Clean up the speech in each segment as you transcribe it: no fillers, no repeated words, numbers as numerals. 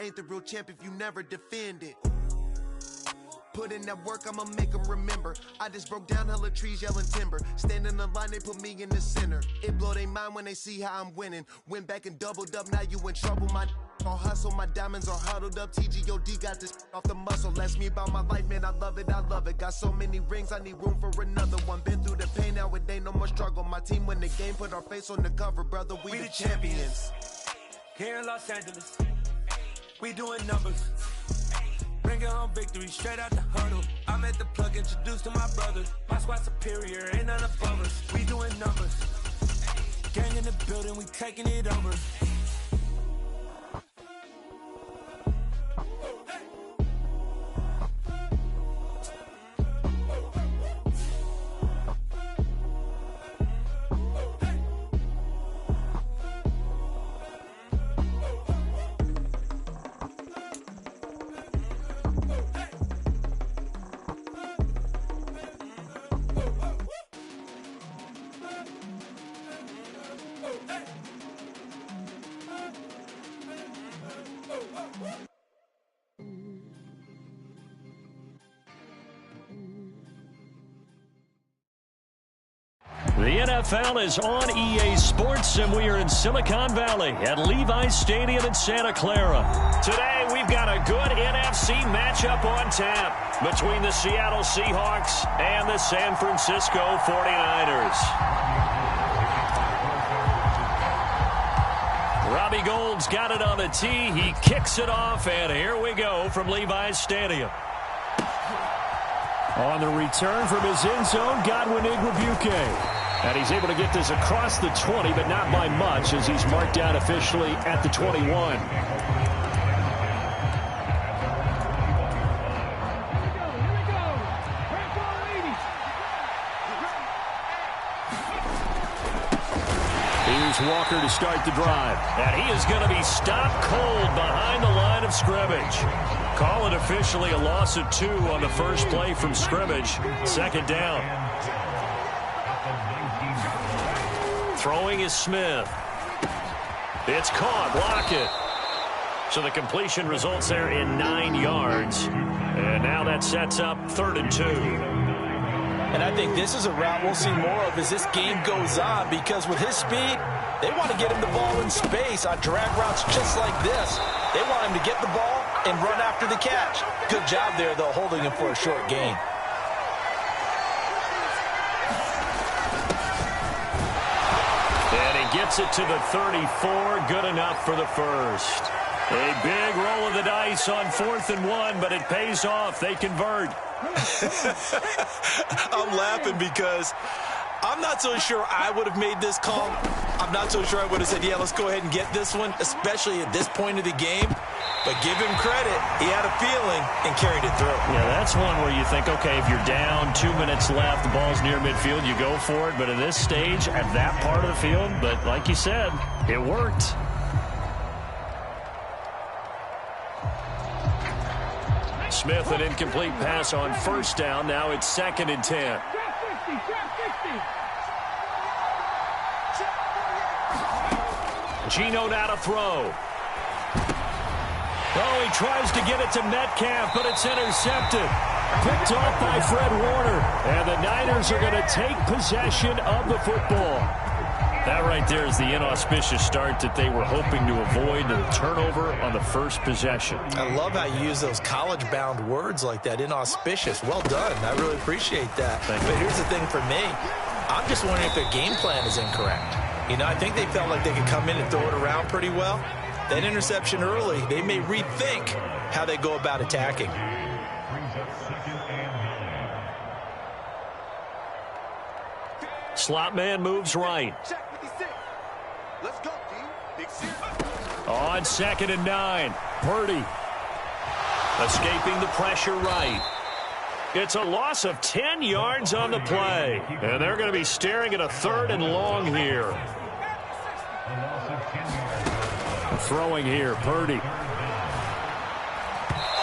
ain't the real champ if you never defend it. Put in that work, I'ma make them remember. I just broke down hella trees, yelling timber. Stand in the line, they put me in the center. It blow their mind when they see how I'm winning. Went back and doubled up, now you in trouble. My all hustle, my diamonds are huddled up. TGOD got this off the muscle. Ask me about my life, man, I love it, I love it. Got so many rings, I need room for another one. Been through the pain, now it ain't no more struggle. My team win the game, put our face on the cover, brother, we the champions. Here in Los Angeles, we doing numbers. Bringing home victory straight out the huddle. I'm at the plug, introduced to my brothers. My squad superior, ain't none above us. We doing numbers. Gang in the building, we taking it over. The NFL is on EA Sports, and we are in Silicon Valley at Levi's Stadium in Santa Clara. Today, we've got a good NFC matchup on tap between the Seattle Seahawks and the San Francisco 49ers. Robbie Gould's got it on the tee. He kicks it off, and here we go from Levi's Stadium. On the return from his end zone, Godwin Igwebuike. And he's able to get this across the 20, but not by much, as he's marked down officially at the 21. Here's Walker to start the drive. And he is going to be stopped cold behind the line of scrimmage. Call it officially a loss of 2 on the first play from scrimmage. Second down. Throwing is Smith. It's caught. Lockett. So the completion results there in 9 yards. And now that sets up 3rd and 2. And I think this is a route we'll see more of as this game goes on, because with his speed, they want to get him the ball in space on drag routes just like this. They want him to get the ball and run after the catch. Good job there, though, holding him for a short gain. And he gets it to the 34. Good enough for the first. A big roll of the dice on 4th and 1, but it pays off. They convert. I'm laughing because I'm not so sure I would have made this call. I'm not so sure I would have said, yeah, let's go ahead and get this one, especially at this point of the game. But give him credit. He had a feeling and carried it through. Yeah, that's one where you think, okay, if you're down, 2 minutes left, the ball's near midfield, you go for it. But at this stage, at that part of the field, but like you said, it worked. Smith, an incomplete pass on first down. Now it's 2nd and 10. Geno now to throw. Oh, he tries to get it to Metcalf, but it's intercepted. Picked off by Fred Warner. And the Niners are going to take possession of the football. That right there is the inauspicious start that they were hoping to avoid, the turnover on the first possession. I love how you use those college-bound words like that, inauspicious. Well done. I really appreciate that. But here's the thing for me. I'm just wondering if their game plan is incorrect. You know, I think they felt like they could come in and throw it around pretty well. That interception early, they may rethink how they go about attacking. Slot man moves right. Let's go, D. On 2nd and 9. Purdy escaping the pressure right. It's a loss of 10 yards on the play. And they're going to be staring at a 3rd and long here. Throwing here, Purdy.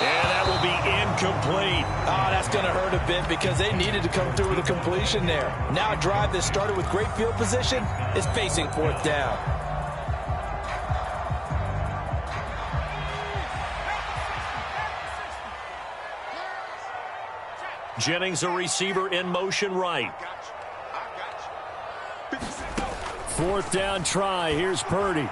And that will be incomplete. Oh, that's going to hurt a bit because they needed to come through with a completion there. Now a drive that started with great field position is facing 4th down. Jennings, a receiver in motion right. 4th down try. Here's Purdy.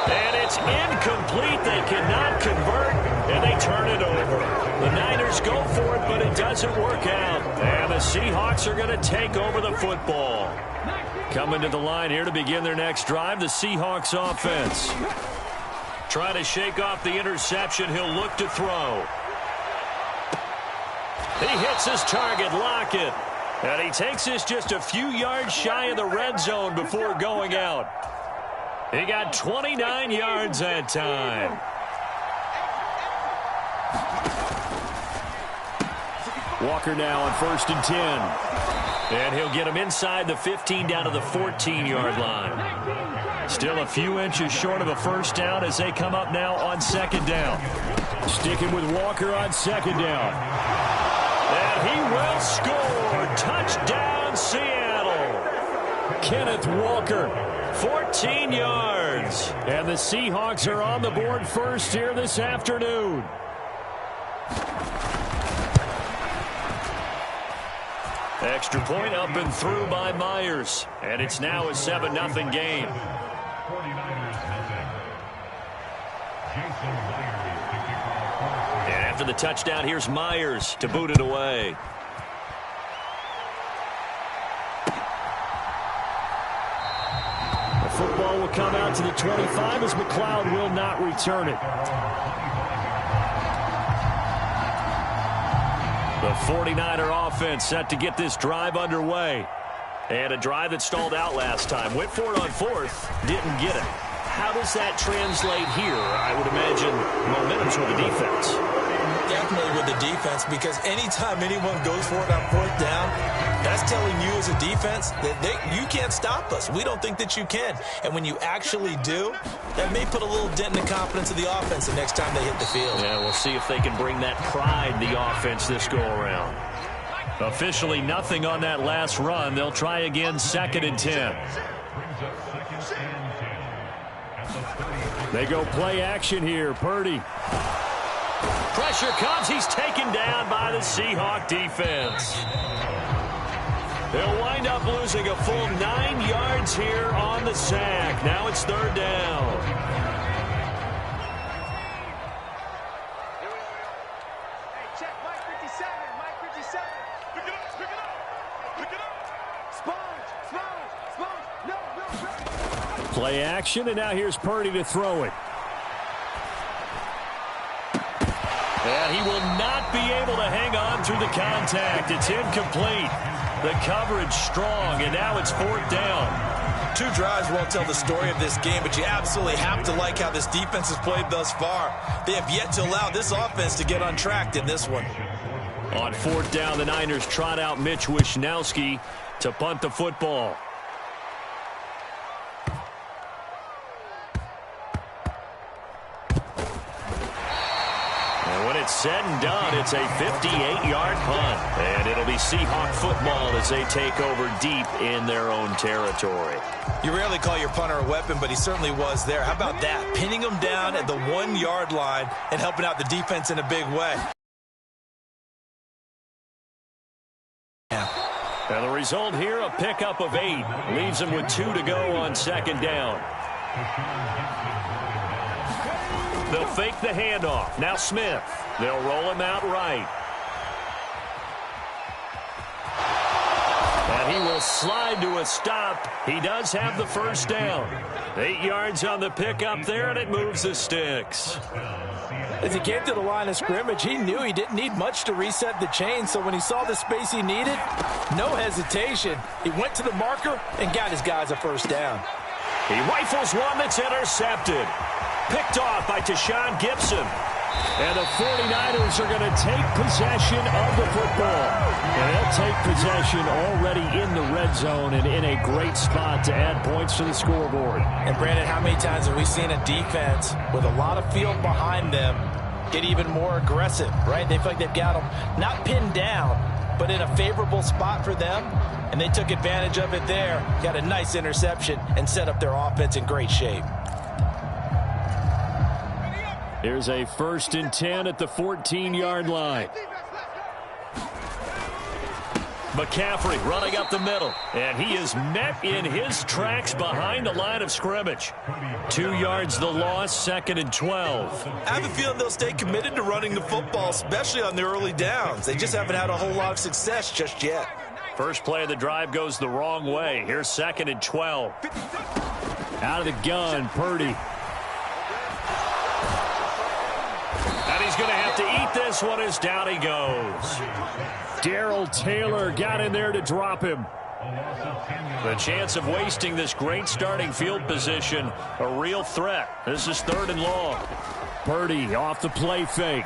And it's incomplete. They cannot convert, and they turn it over. The Niners go for it, but it doesn't work out. And the Seahawks are going to take over the football. Coming to the line here to begin their next drive, the Seahawks offense. Trying to shake off the interception. He'll look to throw. He hits his target, Lockett. And he takes this just a few yards shy of the red zone before going out. He got 29 yards that time. Walker now on 1st and 10. And he'll get him inside the 15 down to the 14-yard line. Still a few inches short of a first down as they come up now on 2nd down. Sticking with Walker on 2nd down. And he will score. Touchdown, Seattle. Kenneth Walker. 14 yards. And the Seahawks are on the board first here this afternoon. Extra point up and through by Myers. And it's now a 7-0 game. And after the touchdown, here's Myers to boot it away. The football will come out to the 25 as McLeod will not return it. The 49er offense set to get this drive underway. And a drive that stalled out last time. Went for it on 4th, didn't get it. How does that translate here? I would imagine momentum's with the defense. Definitely with the defense, because anytime anyone goes for it on 4th down, that's telling you as a defense that you can't stop us. We don't think that you can. And when you actually do, that may put a little dent in the confidence of the offense the next time they hit the field. Yeah, we'll see if they can bring that pride in the offense this go-around. Officially nothing on that last run. They'll try again 2nd and 10. They go play action here. Purdy. Pressure comes. He's taken down by the Seahawk defense. They'll wind up losing a full 9 yards here on the sack. Now it's 3rd down. Hey, check Mike 57. Mike 57. Pick it up. Pick it up. Pick it up. Sponge. No. Play action, and now here's Purdy to throw it. And he will not be able to hang on through the contact. It's incomplete. The coverage strong, and now it's 4th down. 2 drives won't tell the story of this game, but you absolutely have to like how this defense has played thus far. They have yet to allow this offense to get untracked in this one. On 4th down, the Niners trot out Mitch Wishnowski to punt the football. And when it's said and done, it's a 58-yard punt. And it'll be Seahawk football as they take over deep in their own territory. You rarely call your punter a weapon, but he certainly was there. How about that? Pinning him down at the 1-yard line and helping out the defense in a big way. And the result here, a pickup of 8. Leaves them with 2 to go on 2nd down. They'll fake the handoff. Now Smith. They'll roll him out right. And he will slide to a stop. He does have the first down. 8 yards on the pickup there, and it moves the sticks. As he came to the line of scrimmage, he knew he didn't need much to reset the chain, so when he saw the space he needed, no hesitation. He went to the marker and got his guys a first down. He rifles one that's intercepted. Picked off by Tashawn Gibson. And the 49ers are going to take possession of the football. And they'll take possession already in the red zone and in a great spot to add points to the scoreboard. And Brandon, how many times have we seen a defense with a lot of field behind them get even more aggressive, right? They feel like they've got them not pinned down, but in a favorable spot for them. And they took advantage of it there, got a nice interception, and set up their offense in great shape. Here's a 1st and 10 at the 14-yard line. McCaffrey running up the middle, and he is met in his tracks behind the line of scrimmage. 2 yards the loss, 2nd and 12. I have a feeling they'll stay committed to running the football, especially on the early downs. They just haven't had a whole lot of success just yet. First play of the drive goes the wrong way. Here's 2nd and 12. Out of the gun, Purdy. And he's going to have to eat this one as down he goes. Darrell Taylor got in there to drop him. The chance of wasting this great starting field position, a real threat. This is 3rd and long. Purdy off the play fake.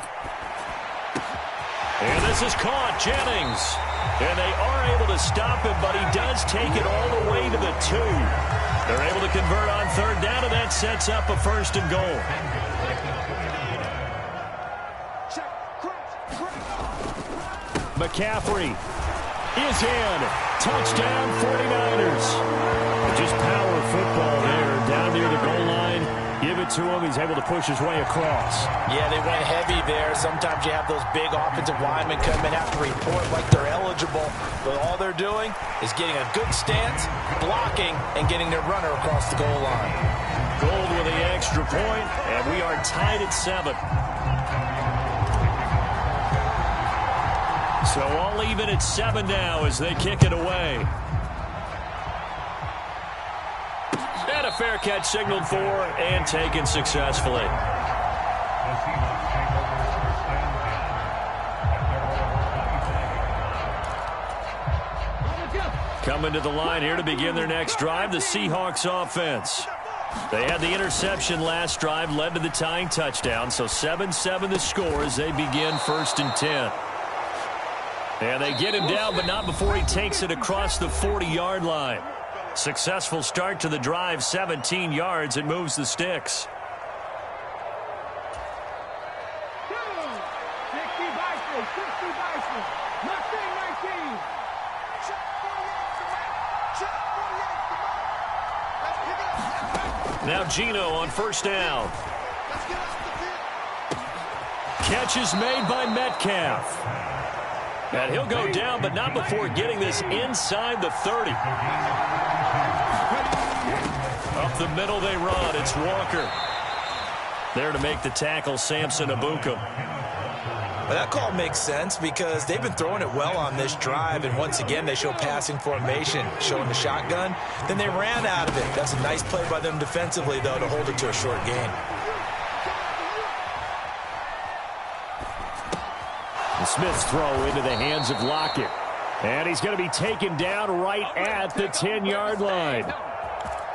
And this is caught, Jennings. And they are able to stop him, but he does take it all the way to the 2. They're able to convert on 3rd down, and that sets up a 1st and goal. McCaffrey is in. Touchdown, 49ers. Just power football there. Down near the goal line. Give it to him. He's able to push his way across. Yeah, they went heavy there. Sometimes you have those big offensive linemen come in, have to report like they're eligible. But all they're doing is getting a good stance, blocking, and getting their runner across the goal line. Gold with the extra point, and we are tied at 7. So all even at 7 now as they kick it away. And a fair catch signaled for and taken successfully. Coming to the line here to begin their next drive, the Seahawks offense. They had the interception last drive, led to the tying touchdown, so 7-7 the score as they begin 1st and 10. And they get him down, but not before he takes it across the 40-yard line. Successful start to the drive, 17 yards, and moves the sticks. Now Geno on 1st down. Catch is made by Metcalf. And he'll go down, but not before getting this inside the 30. Up the middle they run. It's Walker. There to make the tackle, Samson Ebukam. Well, that call makes sense because they've been throwing it well on this drive, and once again they show passing formation, showing the shotgun. Then they ran out of it. That's a nice play by them defensively, though, to hold it to a short gain. The Smith's throw into the hands of Lockett. And he's going to be taken down right at the 10-yard line.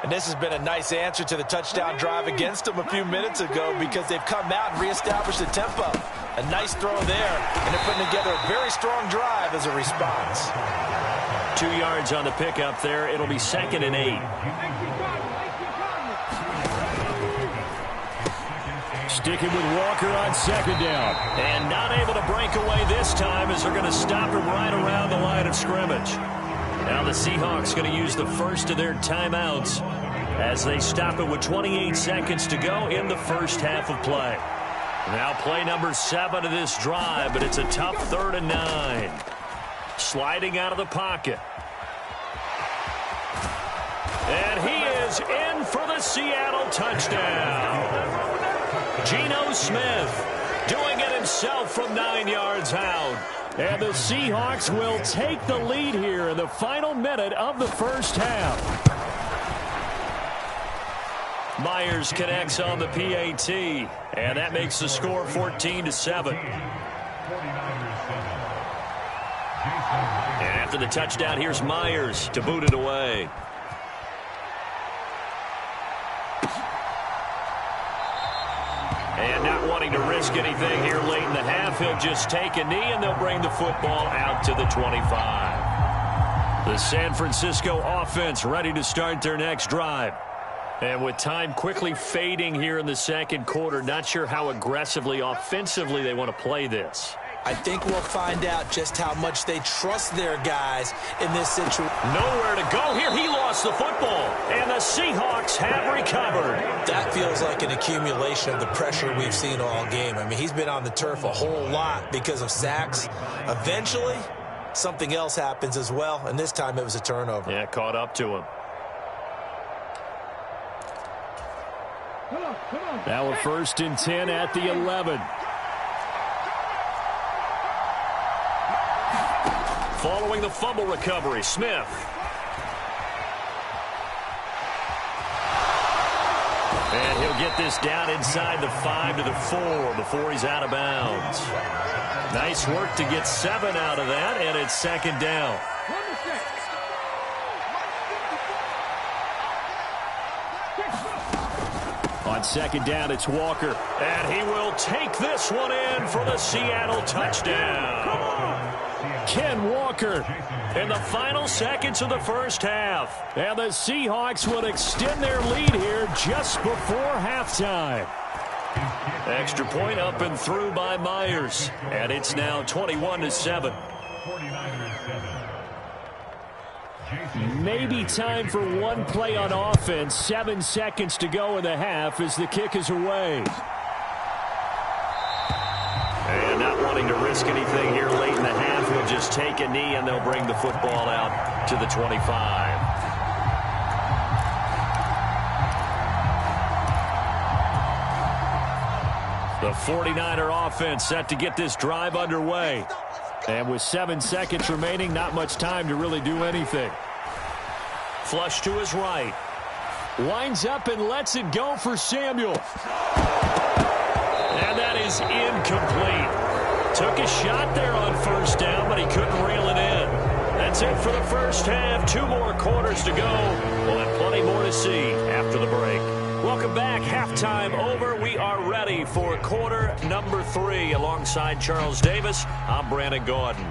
And this has been a nice answer to the touchdown drive against them a few minutes ago because they've come out and reestablished the tempo. A nice throw there, and they're putting together a very strong drive as a response. 2 yards on the pickup there. It'll be 2nd and 8. Sticking with Walker on 2nd down. And not able to break away this time as they're going to stop him right around the line of scrimmage. Now the Seahawks going to use the first of their timeouts as they stop it with 28 seconds to go in the first half of play. Now play number 7 of this drive, but it's a tough 3rd and 9. Sliding out of the pocket. And he is in for the Seattle touchdown. Geno Smith doing it himself from 9 yards out. And the Seahawks will take the lead here in the final minute of the first half. Myers connects on the PAT, and that makes the score 14-7. And after the touchdown, here's Myers to boot it away. And not wanting to risk anything here late in the half, he'll just take a knee, and they'll bring the football out to the 25. The San Francisco offense ready to start their next drive. And with time quickly fading here in the second quarter, not sure how aggressively, offensively they want to play this. I think we'll find out just how much they trust their guys in this situation. Nowhere to go here. He lost the football, and the Seahawks have recovered. That feels like an accumulation of the pressure we've seen all game. I mean, he's been on the turf a whole lot because of sacks. Eventually, something else happens as well, and this time it was a turnover. Yeah, caught up to him. Now a 1st and 10 at the 11. Following the fumble recovery, Smith. And he'll get this down inside the 5 to the 4 before he's out of bounds. Nice work to get 7 out of that, and it's 2nd down. On 2nd down, it's Walker. And he will take this one in for the Seattle touchdown. Ken Walker. In the final seconds of the first half. And the Seahawks would extend their lead here just before halftime. Extra point up and through by Myers. And it's now 21-7. Maybe time for one play on offense. 7 seconds to go in the half as the kick is away. And not wanting to risk anything here late in the half, he'll just take a knee and they'll bring the football out to the 25. The 49er offense set to get this drive underway. And with 7 seconds remaining, not much time to really do anything. Flush to his right. Winds up and lets it go for Samuel. And that is incomplete. Took a shot there on 1st down, but he couldn't reel it in. That's it for the first half. 2 more quarters to go. We'll have plenty more to see after the break. Welcome back. Halftime over. We are ready for quarter number 3. Alongside Charles Davis, I'm Brandon Gaudin.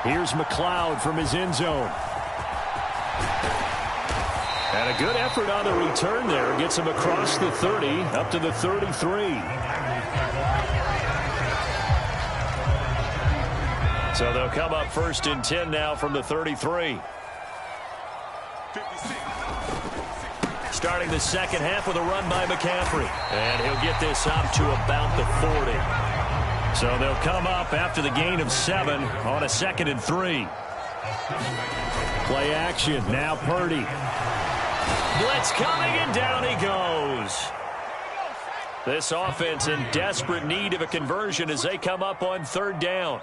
Here's McLeod from his end zone. And a good effort on the return there. Gets him across the 30, up to the 33. So they'll come up 1st and 10 now from the 33. Starting the second half with a run by McCaffrey. And he'll get this up to about the 40. So they'll come up after the gain of 7 on a 2nd and 3. Play action. Now Purdy. Blitz coming, and down he goes. This offense in desperate need of a conversion as they come up on 3rd down.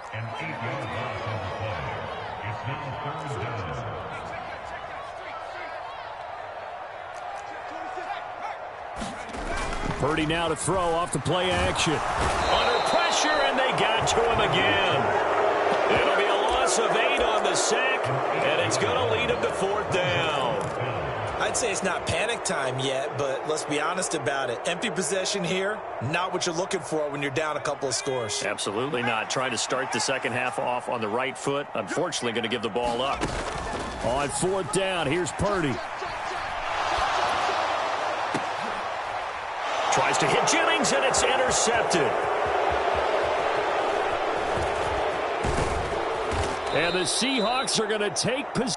Purdy now to throw off the play action. Under pressure, and they got to him again. It'll be a loss of 8 on the sack, and it's going to lead him to 4th down. I'd say it's not panic time yet, but let's be honest about it. Empty possession here, not what you're looking for when you're down a couple of scores. Absolutely not. Trying to start the second half off on the right foot. Unfortunately, going to give the ball up. On 4th down, here's Purdy. Tries to hit Jennings, and it's intercepted. And the Seahawks are going to take possession.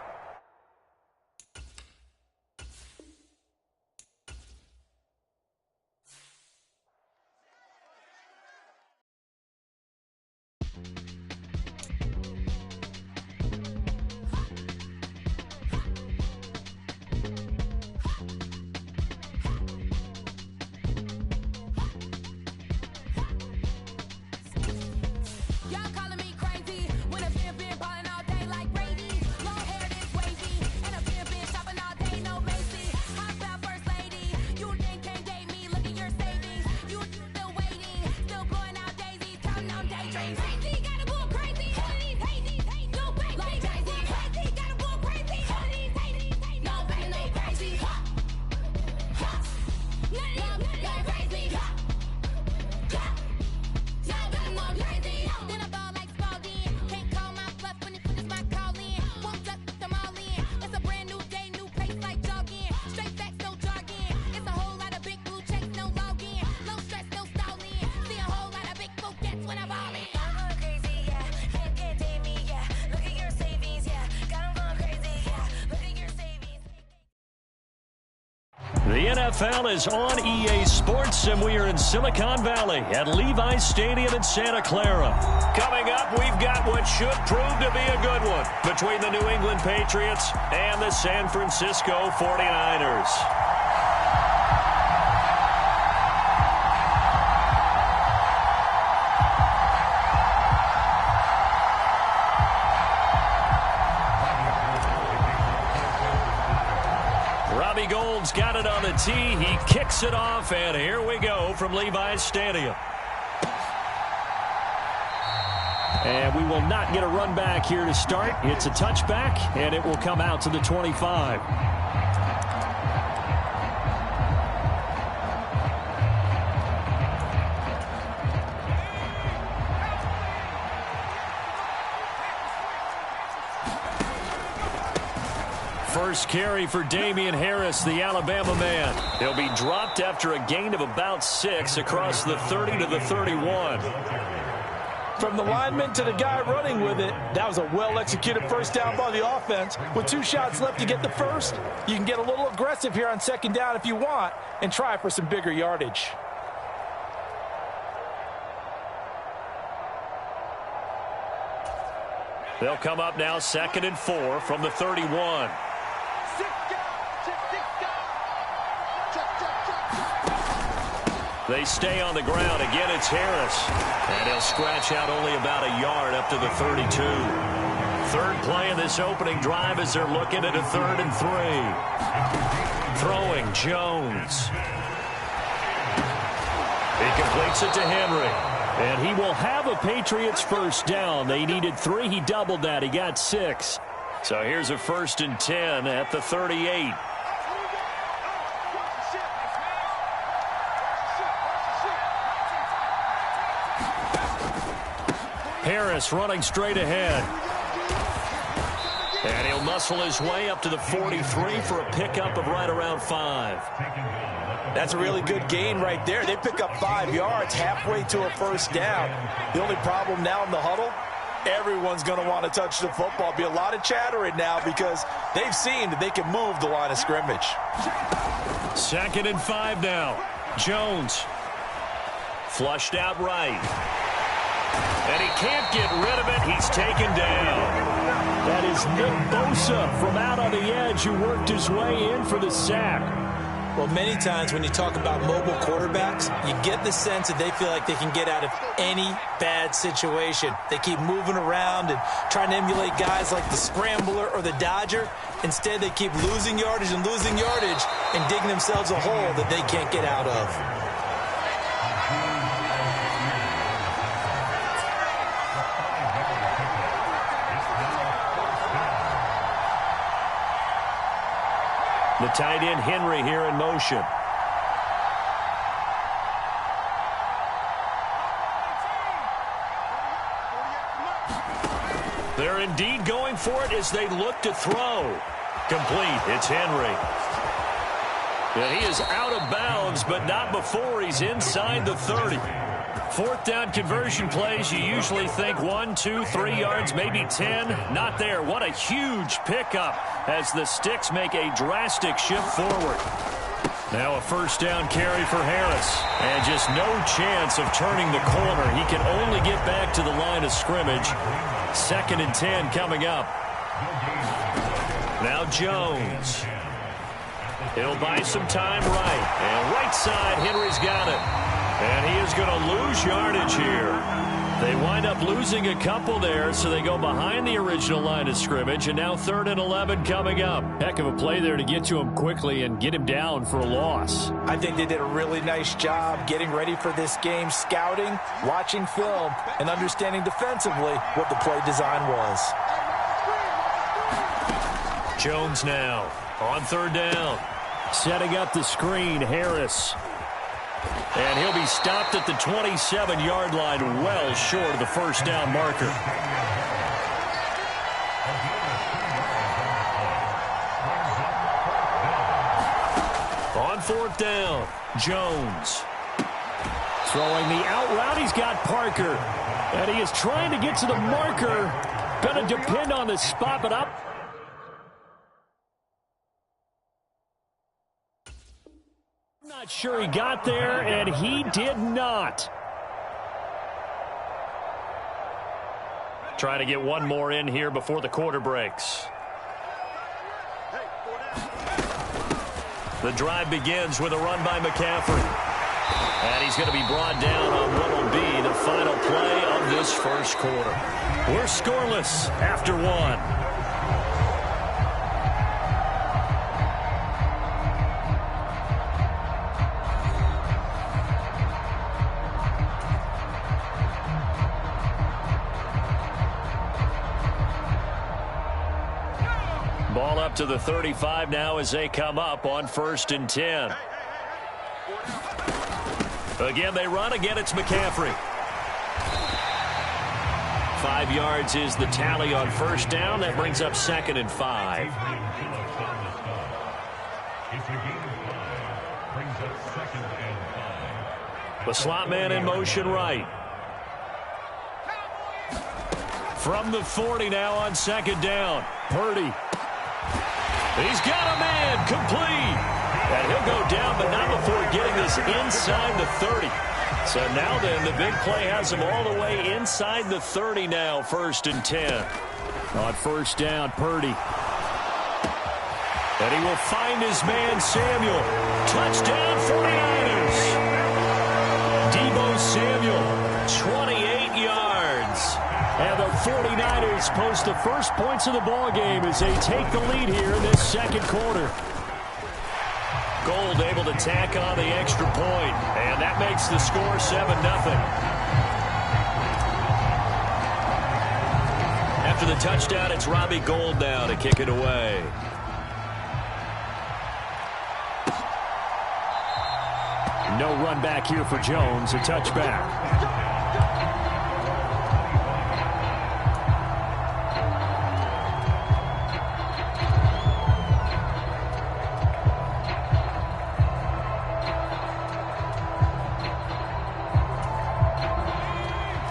Y'all calling me crazy when I've been balling all day like Brady. Long hair, then The NFL is on EA Sports, and we are in Silicon Valley at Levi's Stadium in Santa Clara. Coming up, we've got what should prove to be a good one between the New England Patriots and the San Francisco 49ers. Gold's got it on the tee. He kicks it off, and here we go from Levi's Stadium. And we will not get a run back here to start. It's a touchback, and it will come out to the 25. First carry for Damian Harris, the Alabama man. He'll be dropped after a gain of about 6 across the 30 to the 31. From the lineman to the guy running with it, that was a well-executed first down by the offense. With 2 shots left to get the first, you can get a little aggressive here on second down if you want and try for some bigger yardage. They'll come up now 2nd and 4 from the 31. They stay on the ground. Again, it's Harris. And he'll scratch out only about a yard up to the 32. Third play of this opening drive as they're looking at a 3rd and 3. Throwing Jones. He completes it to Henry. And he will have a Patriots first down. They needed 3. He doubled that. He got 6. So here's a 1st and 10 at the 38. Harris running straight ahead. And he'll muscle his way up to the 43 for a pickup of right around 5. That's a really good gain right there. They pick up 5 yards halfway to a first down. The only problem now in the huddle, everyone's going to want to touch the football. Be a lot of chattering now because they've seen that they can move the line of scrimmage. 2nd and 5 now. Jones. Flushed out right. And he can't get rid of it. He's taken down. That is Nick Bosa from out on the edge who worked his way in for the sack. Well, many times when you talk about mobile quarterbacks, you get the sense that they feel like they can get out of any bad situation. They keep moving around and trying to emulate guys like the Scrambler or the Dodger. Instead, they keep losing yardage and digging themselves a hole that they can't get out of. The tight end Henry here in motion. They're indeed going for it as they look to throw. Complete. It's Henry. And he is out of bounds, but not before he's inside the 30. 4th down conversion plays, you usually think 1, 2, 3 yards, maybe 10. Not there. What a huge pickup as the Sticks make a drastic shift forward. Now a first down carry for Harris. And just no chance of turning the corner. He can only get back to the line of scrimmage. 2nd and 10 coming up. Now Jones. He'll buy some time right. And right side, Henry's got it. And he is going to lose yardage here. They wind up losing a couple there, so they go behind the original line of scrimmage, and now 3rd and 11 coming up. Heck of a play there to get to him quickly and get him down for a loss. I think they did a really nice job getting ready for this game, scouting, watching film, and understanding defensively what the play design was. Jones now on 3rd down. Setting up the screen, Harris. And he'll be stopped at the 27-yard line, well short of the first down marker. On 4th down, Jones. Throwing the out route, he's got Parker. And he is trying to get to the marker. Going to depend on the spot, but up. Not sure he got there, and he did not. Trying to get one more in here before the quarter breaks. The drive begins with a run by McCaffrey. And he's going to be brought down on what will be the final play of this first quarter. We're scoreless after one. Ball up to the 35 now as they come up on 1st and 10. Again, they run. Again, it's McCaffrey. 5 yards is the tally on 1st down. That brings up 2nd and 5. The slot man in motion right. From the 40 now on 2nd down. Purdy. He's got a man, complete. And he'll go down, but not before getting this inside the 30. So now then, the big play has him all the way inside the 30 now, 1st and 10. On 1st down, Purdy. And he will find his man, Samuel. Touchdown, 49ers. Deebo Samuel, 28 yards. And the 49ers post the first points of the ball game as they take the lead here in this second quarter. Gold able to tack on the extra point, and that makes the score 7-0. After the touchdown, it's Robbie Gould now to kick it away. No run back here for Jones, a touchback.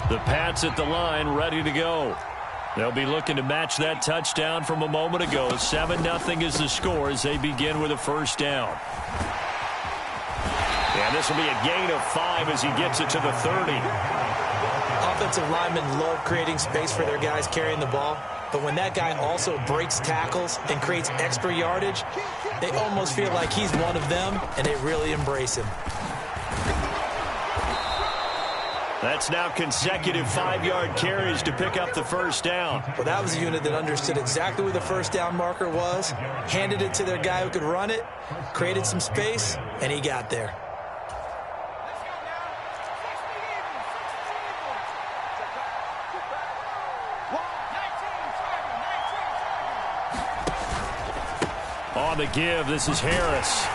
The Pats at the line, ready to go. They'll be looking to match that touchdown from a moment ago. 7-0 is the score as they begin with a 1st down. And this will be a gain of 5 as he gets it to the 30. Offensive linemen love creating space for their guys carrying the ball. But when that guy also breaks tackles and creates extra yardage, they almost feel like he's one of them, and they really embrace him. That's now consecutive 5-yard carries to pick up the 1st down. Well, that was a unit that understood exactly where the 1st down marker was, handed it to their guy who could run it, created some space, and he got there. On the give, this is Harris.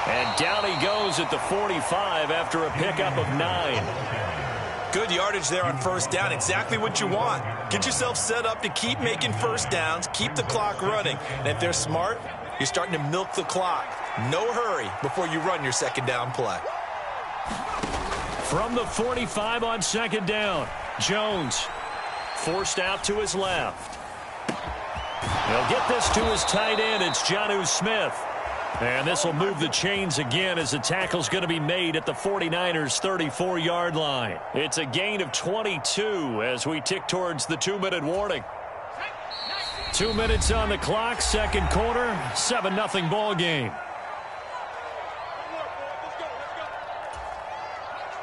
And down he goes at the 45 after a pickup of 9. Good yardage there on 1st down. Exactly what you want. Get yourself set up to keep making 1st downs, keep the clock running. And if they're smart, you're starting to milk the clock. No hurry before you run your 2nd down play. From the 45 on 2nd down, Jones forced out to his left. They'll get this to his tight end. It's Jonnu Smith. And this will move the chains again as the tackle's going to be made at the 49ers' 34-yard line. It's a gain of 22 as we tick towards the 2-minute warning. 2 minutes on the clock, second quarter, 7-0 ball game.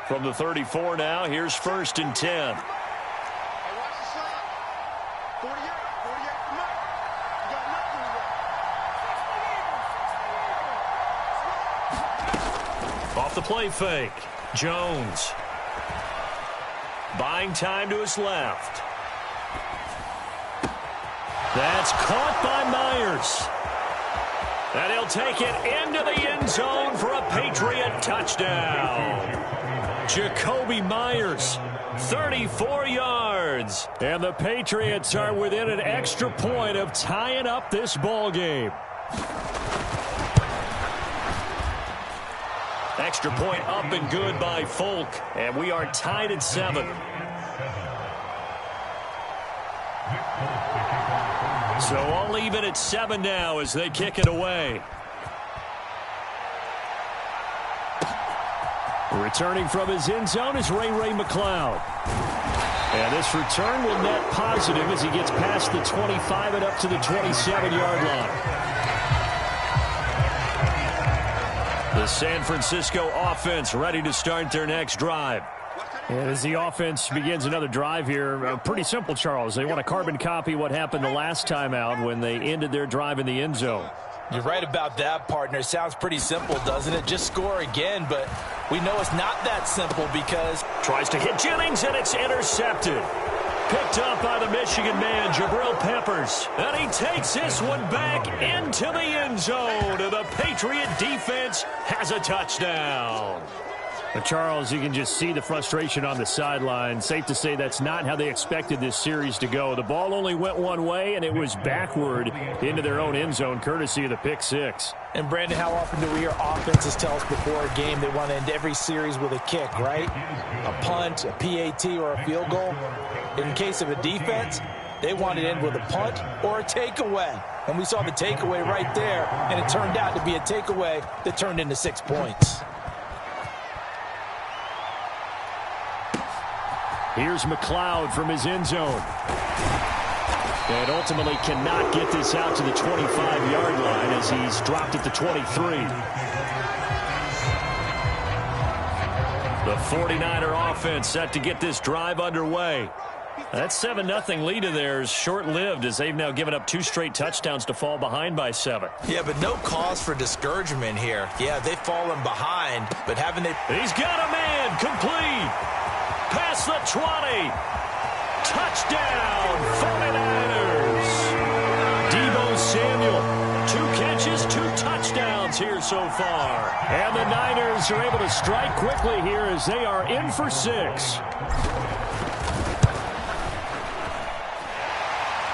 From the 34 now, here's 1st and 10. Off the play fake, Jones. Buying time to his left. That's caught by Myers. And he'll take it into the end zone for a Patriot touchdown. Jakobi Myers, 34 yards. And the Patriots are within an extra point of tying up this ball game. Extra point up and good by Folk. And we are tied at 7. So all even at 7 now as they kick it away. Returning from his end zone is Ray McCloud. And this return will net positive as he gets past the 25 and up to the 27-yard line. The San Francisco offense ready to start their next drive. And as the offense begins another drive here, pretty simple, Charles. They want to carbon copy what happened the last time out when they ended their drive in the end zone. You're right about that, partner. Sounds pretty simple, doesn't it? Just score again, but we know it's not that simple because... Tries to hit Jennings, and it's intercepted. Picked up by the Michigan man, Jabril Peppers. And he takes this one back into the end zone. And the Patriot defense has a touchdown. But Charles, you can just see the frustration on the sideline. Safe to say that's not how they expected this series to go. The ball only went one way, and it was backward into their own end zone, courtesy of the pick six. And, Brandon, how often do we hear offenses tell us before a game they want to end every series with a kick, right? A punt, a PAT, or a field goal. In case of a defense, they want to end with a punt or a takeaway. And we saw the takeaway right there, and it turned out to be a takeaway that turned into 6 points. Here's McCloud from his end zone. And ultimately cannot get this out to the 25-yard line as he's dropped at the 23. The 49er offense set to get this drive underway. That 7-0 lead of theirs short-lived as they've now given up 2 straight touchdowns to fall behind by 7. Yeah, but no cause for discouragement here. Yeah, they've fallen behind, but haven't they... He's got a man complete. Past the 20. Touchdown, 49ers. Deebo Samuel, 2 catches, 2 touchdowns here so far. And the Niners are able to strike quickly here as they are in for 6.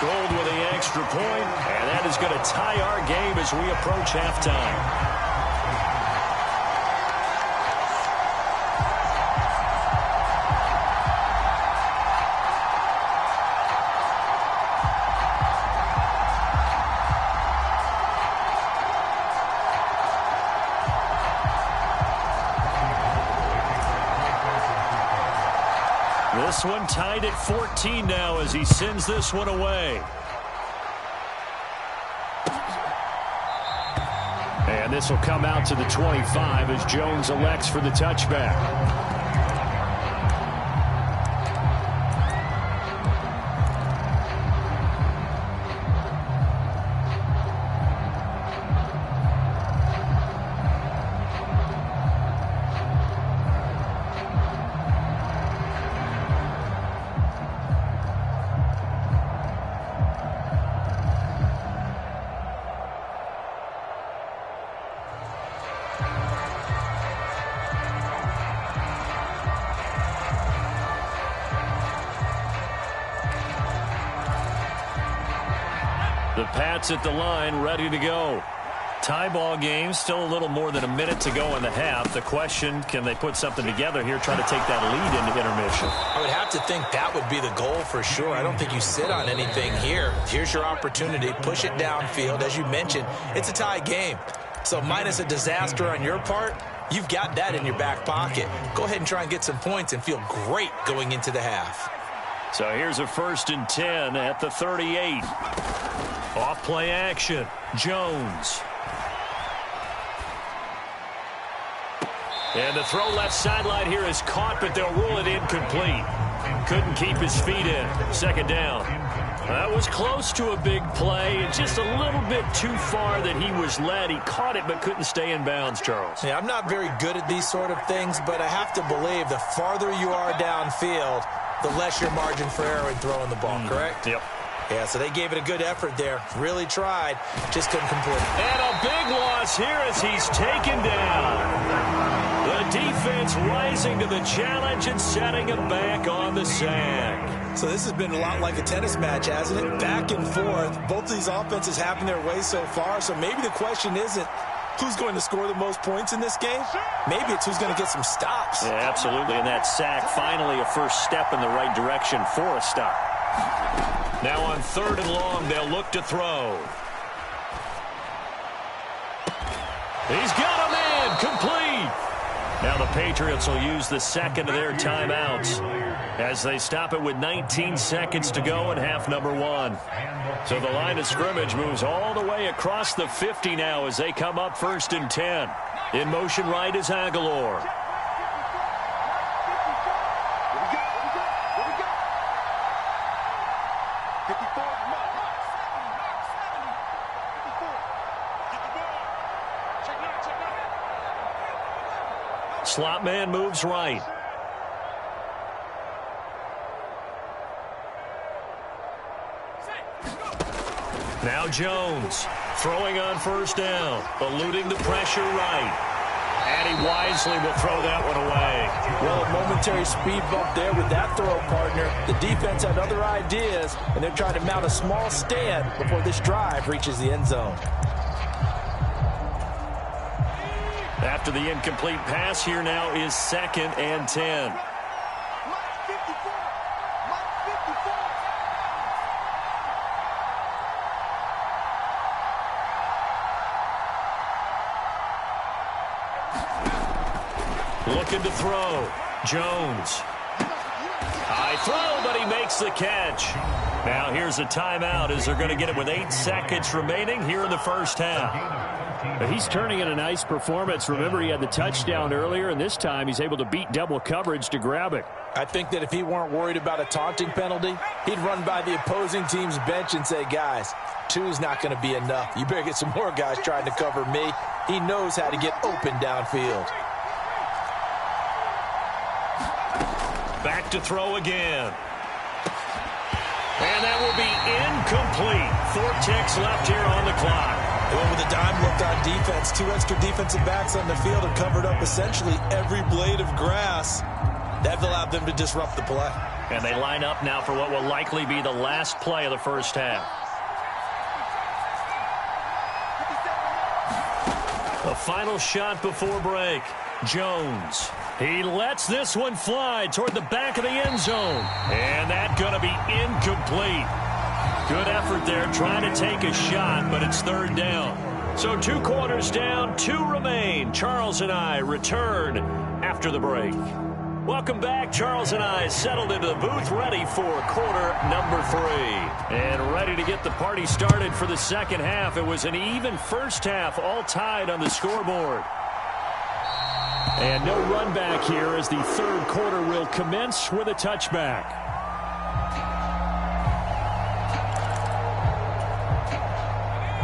Gold with the extra point, and that is going to tie our game as we approach halftime. This one tied at 14 now as he sends this one away. And this will come out to the 25 as Jones elects for the touchback. The Pats at the line, ready to go. Tie ball game, still a little more than a minute to go in the half. The question, can they put something together here, try to take that lead into intermission? I would have to think that would be the goal for sure. I don't think you sit on anything here. Here's your opportunity. Push it downfield. As you mentioned, it's a tie game. So minus a disaster on your part, you've got that in your back pocket. Go ahead and try and get some points and feel great going into the half. So here's a 1st and 10 at the 38. Off play action. Jones. And the throw left sideline here is caught, but they'll rule it incomplete. Couldn't keep his feet in. 2nd down. That was close to a big play. Just a little bit too far that he was led. He caught it but couldn't stay in bounds, Charles. Yeah, I'm not very good at these sort of things, but I have to believe the farther you are downfield, the less your margin for error in throwing the ball, correct? Yep. Yeah, so they gave it a good effort there. Really tried. Just couldn't complete. And a big loss here as he's taken down. The defense rising to the challenge and setting him back on the sack. So this has been a lot like a tennis match, hasn't it? Back and forth. Both of these offenses having their way so far. So maybe the question isn't who's going to score the most points in this game. Maybe it's who's going to get some stops. Yeah, absolutely. And that sack, finally a first step in the right direction for a stop. Now on 3rd and long, they'll look to throw. He's got a man complete. Now the Patriots will use the second of their timeouts as they stop it with 19 seconds to go in half number 1. So the line of scrimmage moves all the way across the 50 now as they come up 1st and 10. In motion right is Aguilar. Slot man moves right. Now Jones throwing on 1st down, eluding the pressure right. And he wisely will throw that one away. Well, a momentary speed bump there with that throw, partner. The defense had other ideas, and they're trying to mount a small stand before this drive reaches the end zone. After the incomplete pass, here now is 2nd and 10. Looking to throw. Jones. High throw, but he makes the catch. Now here's a timeout as they're going to get it with 8 seconds remaining here in the 1st half. He's turning in a nice performance. Remember, he had the touchdown earlier, and this time he's able to beat double coverage to grab it. I think that if he weren't worried about a taunting penalty, he'd run by the opposing team's bench and say, guys, 2's not going to be enough. You better get some more guys trying to cover me. He knows how to get open downfield. Back to throw again. And that will be incomplete. 4 ticks left here on the clock. They went with a dime look on defense. 2 extra defensive backs on the field and covered up essentially every blade of grass. That allowed them to disrupt the play. And they line up now for what will likely be the last play of the 1st half. The final shot before break. Jones. He lets this one fly toward the back of the end zone. And that's going to be incomplete. Good effort there trying to take a shot, but it's 3rd down. So 2 quarters down, 2 remain. Charles and I return after the break. Welcome back. Charles and I settled into the booth ready for quarter number 3. And ready to get the party started for the 2nd half. It was an even 1st half, all tied on the scoreboard. And no run back here as the 3rd quarter will commence with a touchback.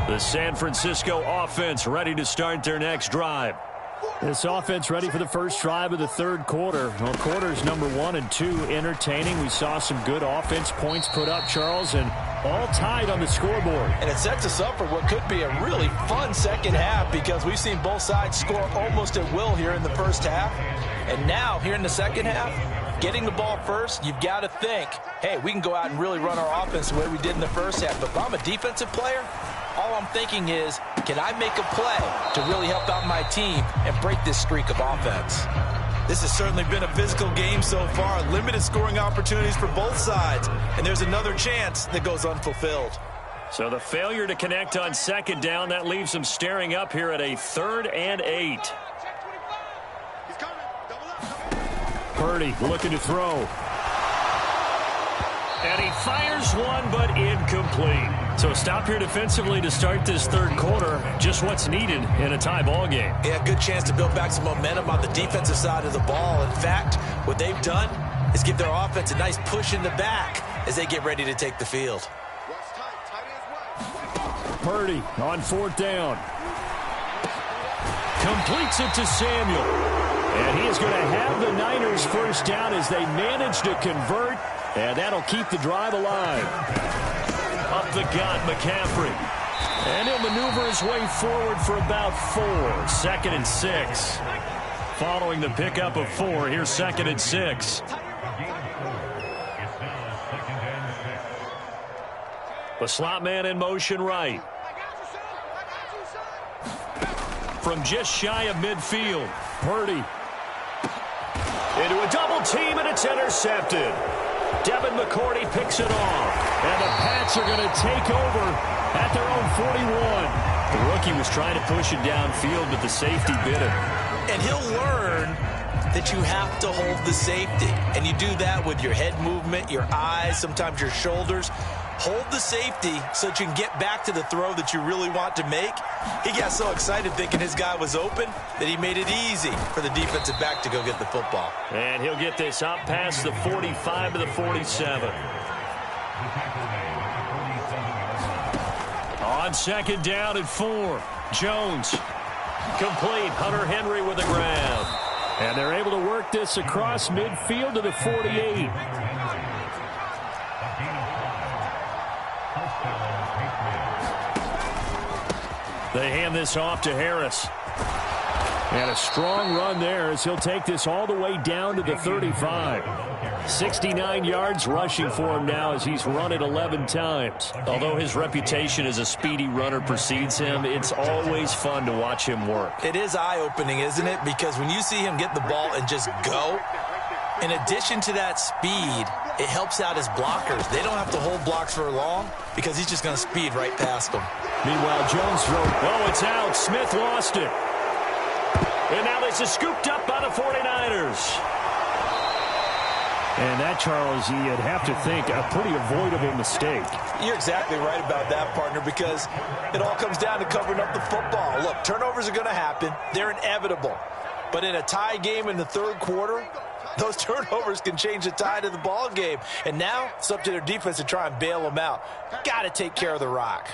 The San Francisco offense ready to start their next drive. This offense ready for the first drive of the 3rd quarter. Well, quarters number 1 and 2 entertaining. We saw some good offense points put up, Charles, and all tied on the scoreboard. And it sets us up for what could be a really fun 2nd half because we've seen both sides score almost at will here in the 1st half. And now, here in the 2nd half, getting the ball first, you've got to think, hey, we can go out and really run our offense the way we did in the 1st half. But if I'm a defensive player, all I'm thinking is, can I make a play to really help out my team and break this streak of offense? This has certainly been a physical game so far. Limited scoring opportunities for both sides. And there's another chance that goes unfulfilled. So the failure to connect on 2nd down, that leaves them staring up here at a 3rd and 8. Purdy looking to throw. And he fires one, but incomplete. So stop here defensively to start this 3rd quarter. Just what's needed in a tie ball game. Yeah, good chance to build back some momentum on the defensive side of the ball. In fact, what they've done is give their offense a nice push in the back as they get ready to take the field. Purdy on 4th down. Completes it to Samuel. And he is going to have the Niners 1st down as they manage to convert. And that'll keep the drive alive. Up the gut, McCaffrey. And he'll maneuver his way forward for about 4. 2nd and 6. Following the pickup of 4, here's 2nd and 6. The slot man in motion right. From just shy of midfield, Purdy. Into a double team, and it's intercepted. Devin McCourty picks it off. And the Pats are going to take over at their own 41. The rookie was trying to push it downfield, but the safety bit him. And he'll learn that you have to hold the safety. And you do that with your head movement, your eyes, sometimes your shoulders. Hold the safety so that you can get back to the throw that you really want to make. He got so excited thinking his guy was open that he made it easy for the defensive back to go get the football. And he'll get this up past the 45 to the 47. On second down and 4. Jones. Complete. Hunter Henry with the grab. And they're able to work this across midfield to the 48. They hand this off to Harris. And a strong run there as he'll take this all the way down to the 35. 69 yards rushing for him now as he's run it 11 times. Although his reputation as a speedy runner precedes him, it's always fun to watch him work. It is eye-opening, isn't it? Because when you see him get the ball and just go, in addition to that speed, it helps out his blockers. They don't have to hold blocks for long because he's just going to speed right past them. Meanwhile, Jones throws. Oh, it's out. Smith lost it. And now this is scooped up by the 49ers. And that, Charles, you'd have to think a pretty avoidable mistake. You're exactly right about that, partner, because it all comes down to covering up the football. Look, turnovers are going to happen. They're inevitable. But in a tie game in the third quarter, those turnovers can change the tide of the ball game. And now it's up to their defense to try and bail them out. Got to take care of the rock.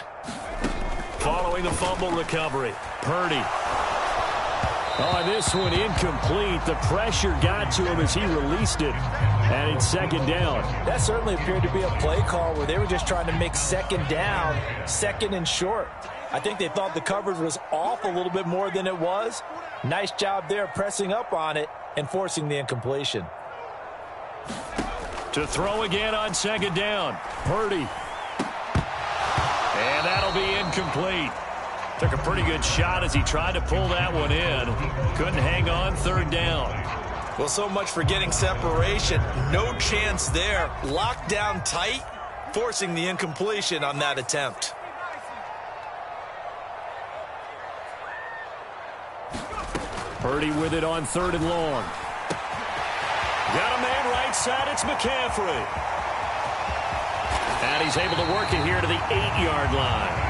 Following the fumble recovery, Purdy. Oh, this one incomplete. The pressure got to him as he released it. And it's second down. That certainly appeared to be a play call where they were just trying to make second down, second and short. I think they thought the coverage was off a little bit more than it was. Nice job there pressing up on it and forcing the incompletion. To throw again on second down, Purdy. And that'll be incomplete. Took a pretty good shot as he tried to pull that one in. Couldn't hang on, third down. Well, so much for getting separation. No chance there. Locked down tight, forcing the incompletion on that attempt. Purdy with it on third and long. Got a man right side. It's McCaffrey. And he's able to work it here to the 8-yard line.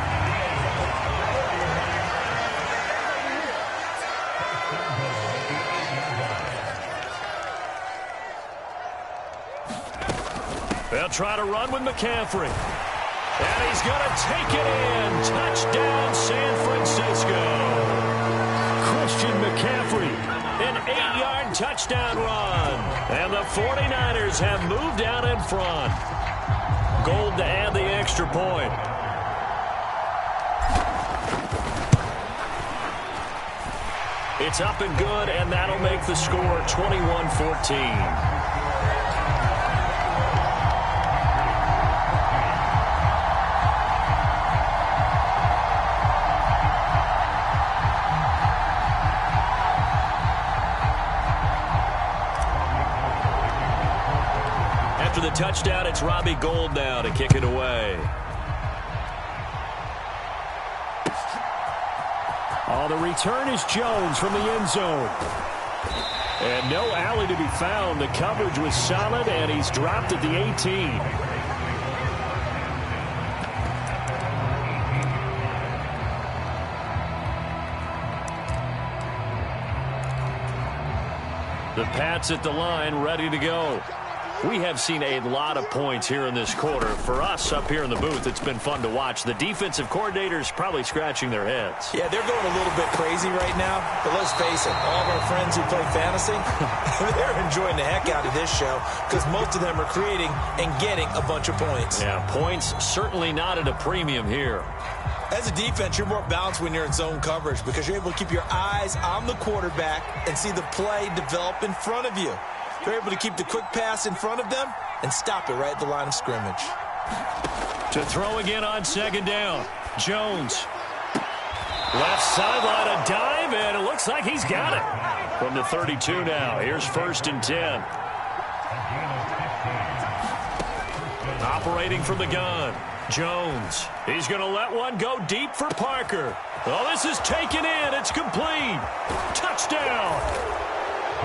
They'll try to run with McCaffrey. And he's going to take it in. Touchdown, San Francisco. Christian McCaffrey, an 8-yard touchdown run. And the 49ers have moved out in front. Gold to add the extra point. It's up and good, and that'll make the score 21-14. The touchdown, it's Robbie Gould now to kick it away. Oh, the return is Jones from the end zone. And no alley to be found. The coverage was solid, and he's dropped at the 18. The Pats at the line, ready to go. We have seen a lot of points here in this quarter. For us up here in the booth, it's been fun to watch. The defensive coordinators probably scratching their heads. Yeah, they're going a little bit crazy right now. But let's face it, all of our friends who play fantasy, they're enjoying the heck out of this show because most of them are creating and getting a bunch of points. Yeah, points certainly not at a premium here. As a defense, you're more balanced when you're in zone coverage because you're able to keep your eyes on the quarterback and see the play develop in front of you. They're able to keep the quick pass in front of them and stop it right at the line of scrimmage. To throw again on second down, Jones. Left sideline, a dive, and it looks like he's got it. From the 32 now, here's 1st and 10. Operating from the gun, Jones. He's going to let one go deep for Parker. Oh, this is taken in. It's complete. Touchdown.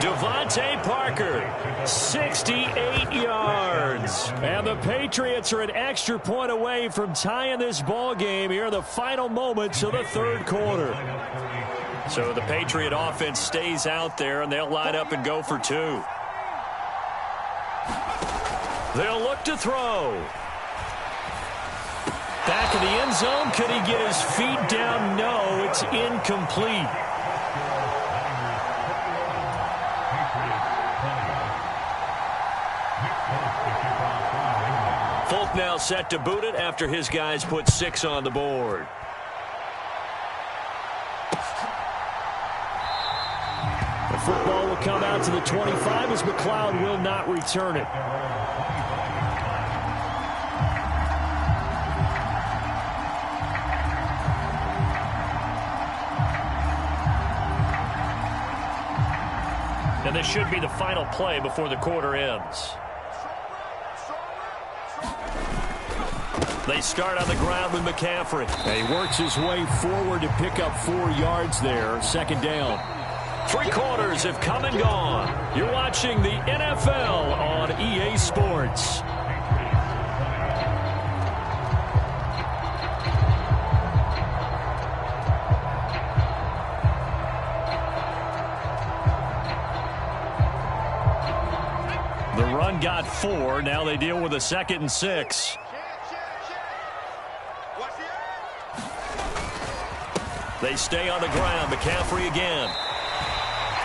Devontae Parker, 68 yards. And the Patriots are an extra point away from tying this ball game here in the final moments of the third quarter. So the Patriot offense stays out there, and they'll line up and go for two. They'll look to throw. Back of the end zone. Could he get his feet down? No, it's incomplete. Folk now set to boot it after his guys put 6 on the board. The football will come out to the 25 as McLeod will not return it. And this should be the final play before the quarter ends. They start on the ground with McCaffrey. And he works his way forward to pick up 4 yards there. Second down. 3 quarters have come and gone. You're watching the NFL on EA Sports. The run got 4. Now they deal with a 2nd and 6. They stay on the ground. McCaffrey again.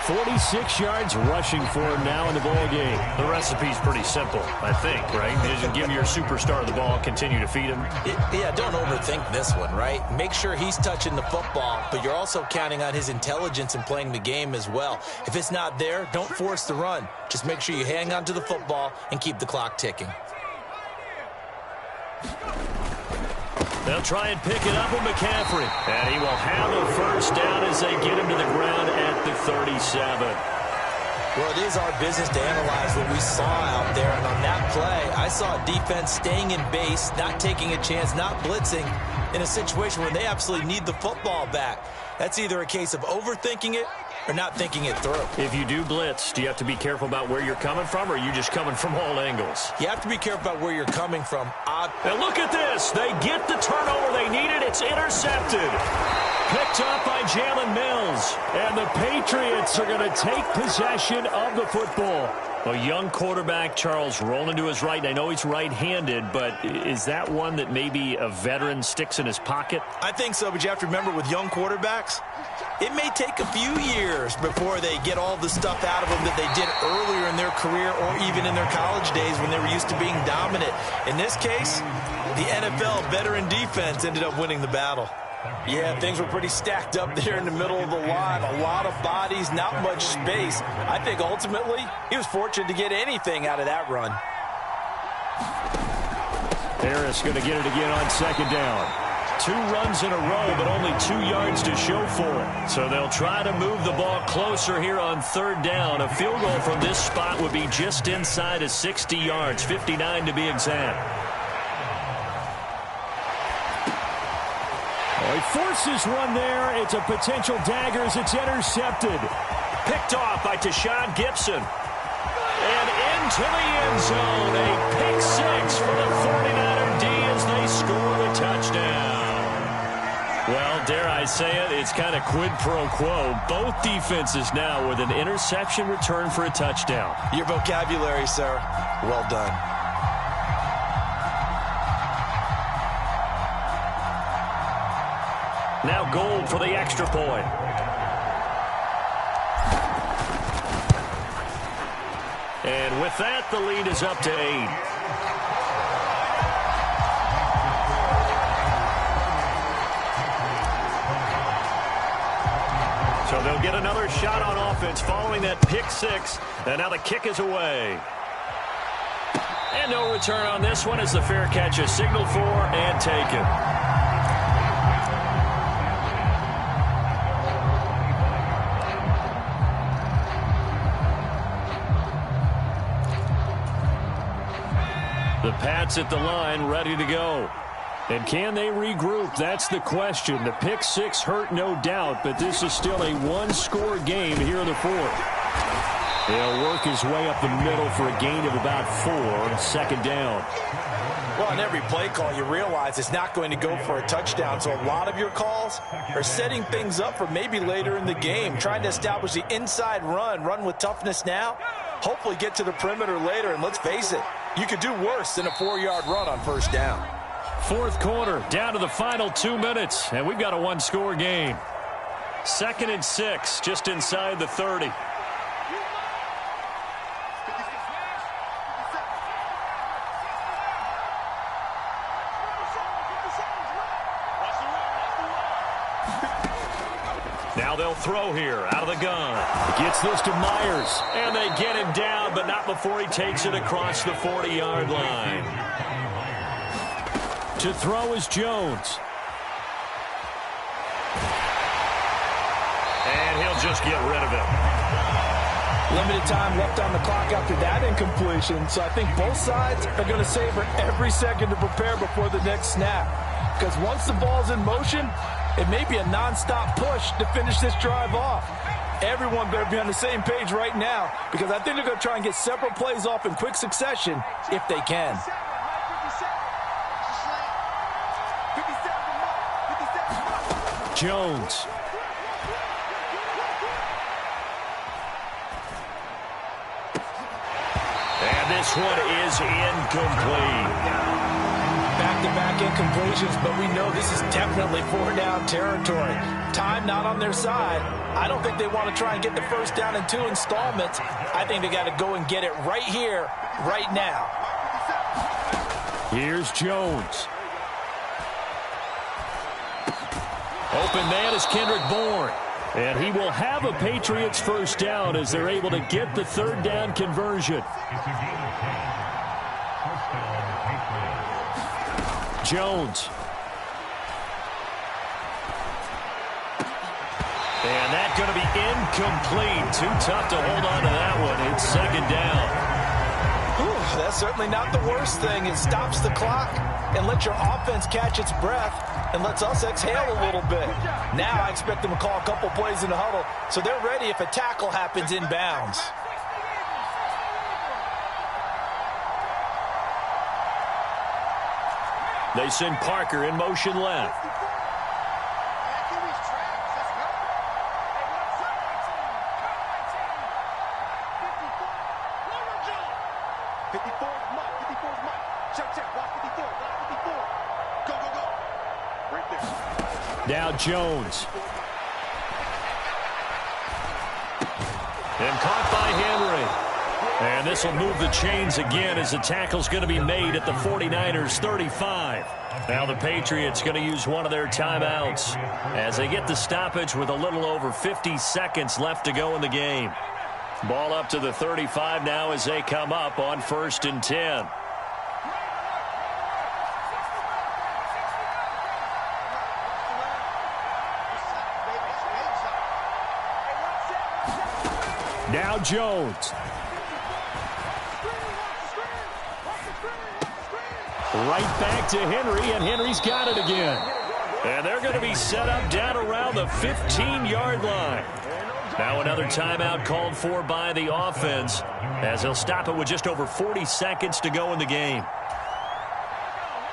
46 yards rushing for him now in the ball game. The recipe's pretty simple, I think, right? You just give your superstar the ball, continue to feed him. Yeah, don't overthink this one, right? Make sure he's touching the football, but you're also counting on his intelligence in playing the game as well. If it's not there, don't force the run. Just make sure you hang on to the football and keep the clock ticking. They'll try and pick it up with McCaffrey. And he will have a first down as they get him to the ground at the 37. Well, it is our business to analyze what we saw out there. And on that play, I saw a defense staying in base, not taking a chance, not blitzing in a situation where they absolutely need the football back. That's either a case of overthinking it or not thinking it through. If you do blitz, do you have to be careful about where you're coming from, or are you just coming from all angles? You have to be careful about where you're coming from. And look at this. They get the turnover they needed. It's intercepted. Picked up by Jalen Mills. And the Patriots are going to take possession of the football. A young quarterback, Charles, rolling to his right. I know he's right-handed, but is that one that maybe a veteran sticks in his pocket? I think so, but you have to remember with young quarterbacks, it may take a few years before they get all the stuff out of them that they did earlier in their career or even in their college days when they were used to being dominant. In this case, the NFL veteran defense ended up winning the battle. Yeah, things were pretty stacked up there in the middle of the line. A lot of bodies, not much space. I think ultimately he was fortunate to get anything out of that run. Harris going to get it again on second down. 2 runs in a row, but only 2 yards to show for it. So they'll try to move the ball closer here on third down. A field goal from this spot would be just inside of 60 yards, 59 to be exact. He forces one there. It's a potential dagger as it's intercepted. Picked off by Tashawn Gibson. And into the end zone. A pick 6 for the 49er D as they score the touchdown. Well, dare I say it, it's kind of quid pro quo. Both defenses now with an interception return for a touchdown. Your vocabulary, sir. Well done. Now Gold for the extra point. And with that, the lead is up to 8. So they'll get another shot on offense following that pick 6. And now the kick is away. And no return on this one as the fair catch is signaled for and taken. The Pats at the line, ready to go. And can they regroup? That's the question. The pick 6 hurt, no doubt, but this is still a one-score game here in the fourth. He'll work his way up the middle for a gain of about 4, second down. Well, on every play call, you realize it's not going to go for a touchdown. So a lot of your calls are setting things up for maybe later in the game, trying to establish the inside run with toughness now, hopefully get to the perimeter later. And let's face it, you could do worse than a 4-yard run on first down. Fourth quarter, down to the final 2 minutes, and we've got a one-score game. 2nd and 6, just inside the 30. Now they'll throw here, out of the gun. Gets this to Myers, and they get him down, but not before he takes it across the 40-yard line. To throw is Jones. And he'll just get rid of it. Limited time left on the clock after that incompletion, so I think both sides are going to savor every second to prepare before the next snap. Because once the ball's in motion, it may be a nonstop push to finish this drive off. Everyone better be on the same page right now, because I think they're going to try and get several plays off in quick succession if they can. Jones. And this one is incomplete. Back-to-back incompletions, but we know this is definitely 4-down territory. Time not on their side. I don't think they want to try and get the first down in 2 installments. I think they got to go and get it right here, right now. Here's Jones. Open man is Kendrick Bourne. And he will have a Patriots first down as they're able to get the 3rd down conversion. Jones. And that's going to be incomplete. Too tough to hold on to that one. It's 2nd down. Whew, that's certainly not the worst thing. It stops the clock and lets your offense catch its breath and lets us exhale a little bit. Now I expect them to call a couple plays in the huddle so they're ready if a tackle happens inbounds. They send Parker in motion left. Now Jones. And caught by Henry. And this will move the chains again as the tackle's going to be made at the 49ers 35. Now the Patriots going to use one of their timeouts as they get the stoppage with a little over 50 seconds left to go in the game. Ball up to the 35 now as they come up on 1st and 10. Now Jones. Right back to Henry, and Henry's got it again. And they're going to be set up down around the 15-yard line. Now another timeout called for by the offense as they'll stop it with just over 40 seconds to go in the game.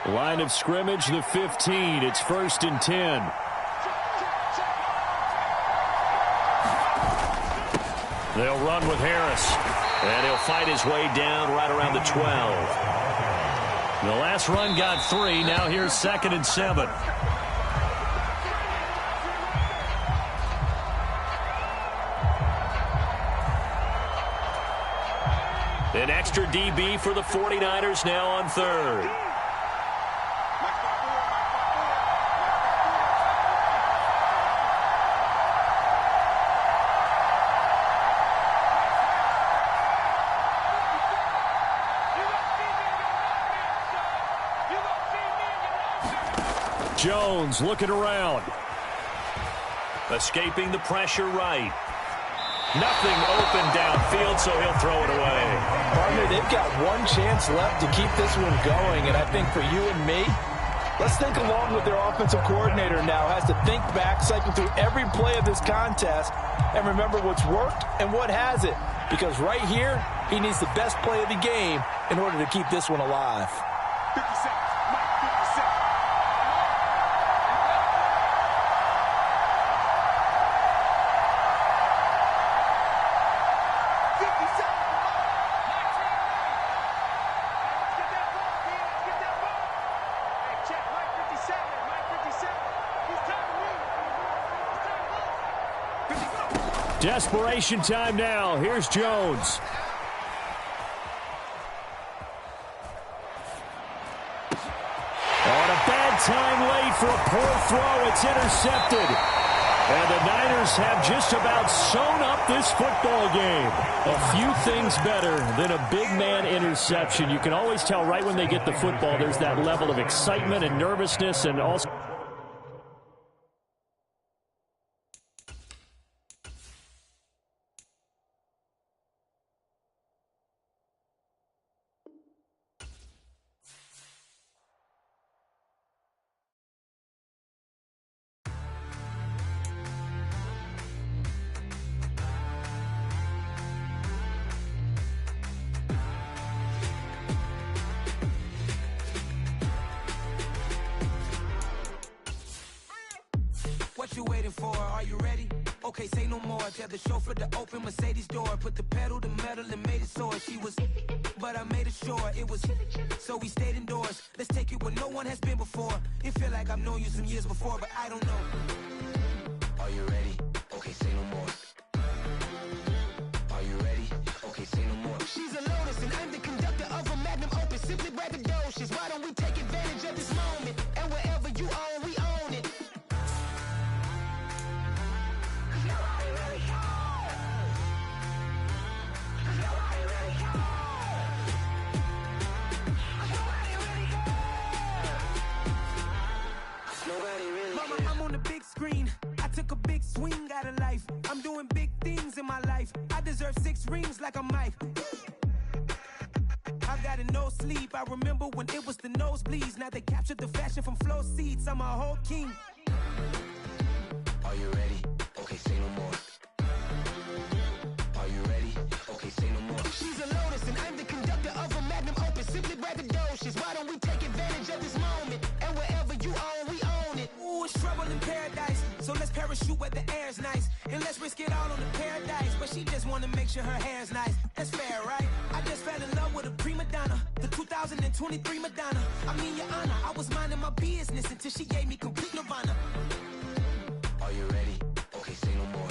Line of scrimmage, the 15. It's 1st and 10. They'll run with Harris, and he'll fight his way down right around the 12. The last run got 3. Now here's 2nd and 7. An extra DB for the 49ers now on 3rd. Jones looking around. Escaping the pressure right. Nothing open downfield, so he'll throw it away. Partner, they've got one chance left to keep this one going, and I think for you and me, let's think along with their offensive coordinator now. Has to think back, cycle through every play of this contest, and remember what's worked and what hasn't. because right here, he needs the best play of the game in order to keep this one alive. 50 seconds. Mike, 50 seconds. 50 seconds. Let's get that ball, kid. Let's get that ball. Hey, check. Mike 57. Mike 57. He's time to leave. He's time to go. Desperation time now. Here's Jones. On a bad time late for a poor throw. It's intercepted. And the Niners have just about sewn up this football game. A few things better than a big man interception. You can always tell right when they get the football, there's that level of excitement and nervousness, and also What you waiting for? Are you ready? Okay, say no more. Tell the chauffeur to open Mercedes door. Put the pedal to metal and made it soar. She was, but I made it sure it was. So we stayed indoors. Let's take it where no one has been before. It feel like I've known you some years before, but I don't know. Are you ready? Okay, say no more. Are you ready? Okay, say no more. She's a Lotus and I'm the conductor of a Magnum Opus. Simply braggadocious. Why don't we take advantage of this moment? And wherever you own, we own it. Mama, I'm on the big screen. I took a big swing out of life. I'm doing big things in my life. I deserve 6 rings like I'm Mike. I've got no sleep. I remember when it was the nosebleeds. Now they captured the fashion from flow seats. I'm a whole king. Are you ready? Okay, say no more. Are you ready? Okay, say no more. She's a Lotus and I'm the conductor of a Magnum Opus. Simply braggadocious. Why don't we take advantage of this moment? And wherever you own, we own it. Ooh, it's trouble in paradise. So let's parachute where the air's nice. And let's risk it all on the paradise. But she just wanna make sure her hair's nice. That's fair, right? I just fell in love with a prima donna. The 2023 Madonna. I mean, your honor, I was minding my business until she gave me complete nirvana. Are you ready? Okay, say no more.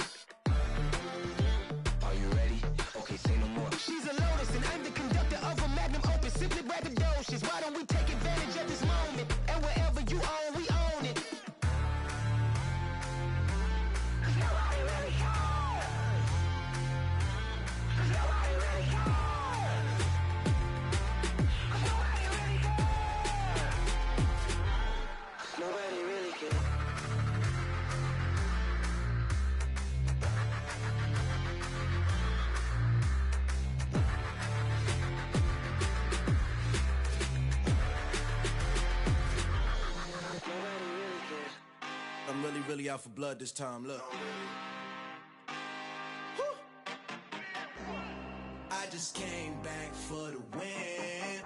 Are you ready? Okay, say no more. She's a Lotus and I'm the conductor of a Magnum Opus. Simply braggadocious. Why don't we take advantage of this moment? And wherever you own, we own it. Nobody really cares. I'm really out for blood this time, look. I just came back for the win.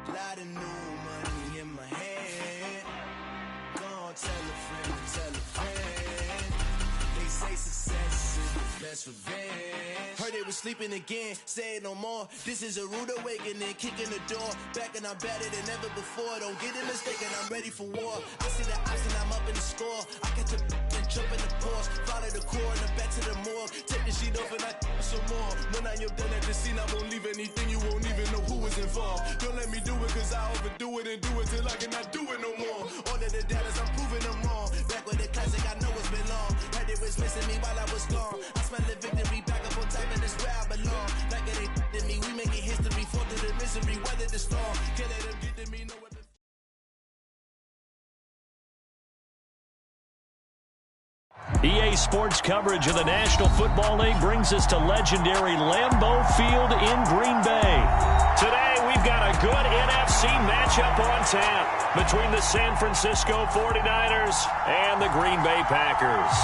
Lot of new money in my hand. Gonna tell a friend to tell a friend. They say success is the best revenge. Heard they was sleeping again, say it no more. This is a rude awakening, kicking the door. Back and I'm better than ever before. Don't get it mistaken, I'm ready for war. I see the option, I'm up in the score. I catch a and jump in the course. Follow the core and the back to the morgue. Take the sheet off and I some more. When I am done at the scene, I won't leave anything. You won't even know who was involved. Don't let me do it cause I overdo it and do it till I cannot do it no more. All of the doubters, I'm proving them wrong. Back with the classic, I know it's been long. Heard they was missing me while I was gone. I smell the victory back up on top and it's where I belong. Like it ain't to me, we making history. Fall through the misery, weather the storm. Can't let them get to me, no weapon. EA Sports coverage of the National Football League brings us to legendary Lambeau Field in Green Bay. Today, we've got a good NFC matchup on tap between the San Francisco 49ers and the Green Bay Packers.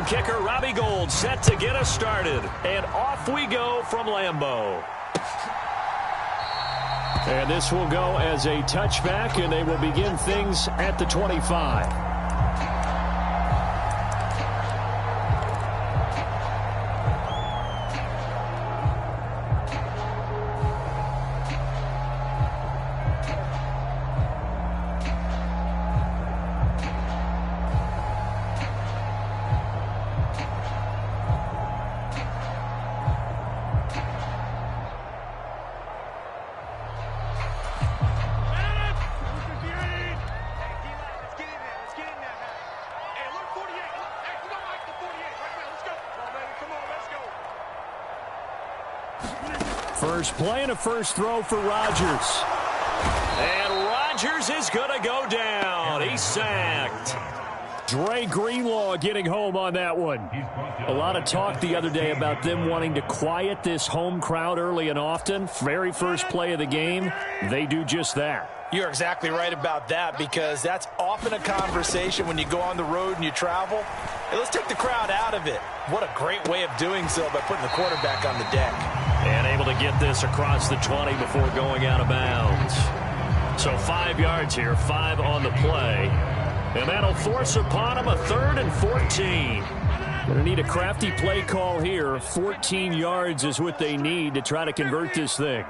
kicker Robbie Gould set to get us started. And off we go from Lambeau. And this will go as a touchback, and they will begin things at the 25. First play and a first throw for Rodgers. And Rodgers is going to go down. He's sacked. Dre Greenlaw getting home on that one. A lot of talk the other day about them wanting to quiet this home crowd early and often. Very first play of the game, they do just that. You're exactly right about that, because that's often a conversation when you go on the road and you travel. Hey, let's take the crowd out of it. What a great way of doing so by putting the quarterback on the deck. And able to get this across the 20 before going out of bounds. So 5 yards here, 5 on the play. And that'll force upon him a 3rd and 14. Going to need a crafty play call here. 14 yards is what they need to try to convert this thing.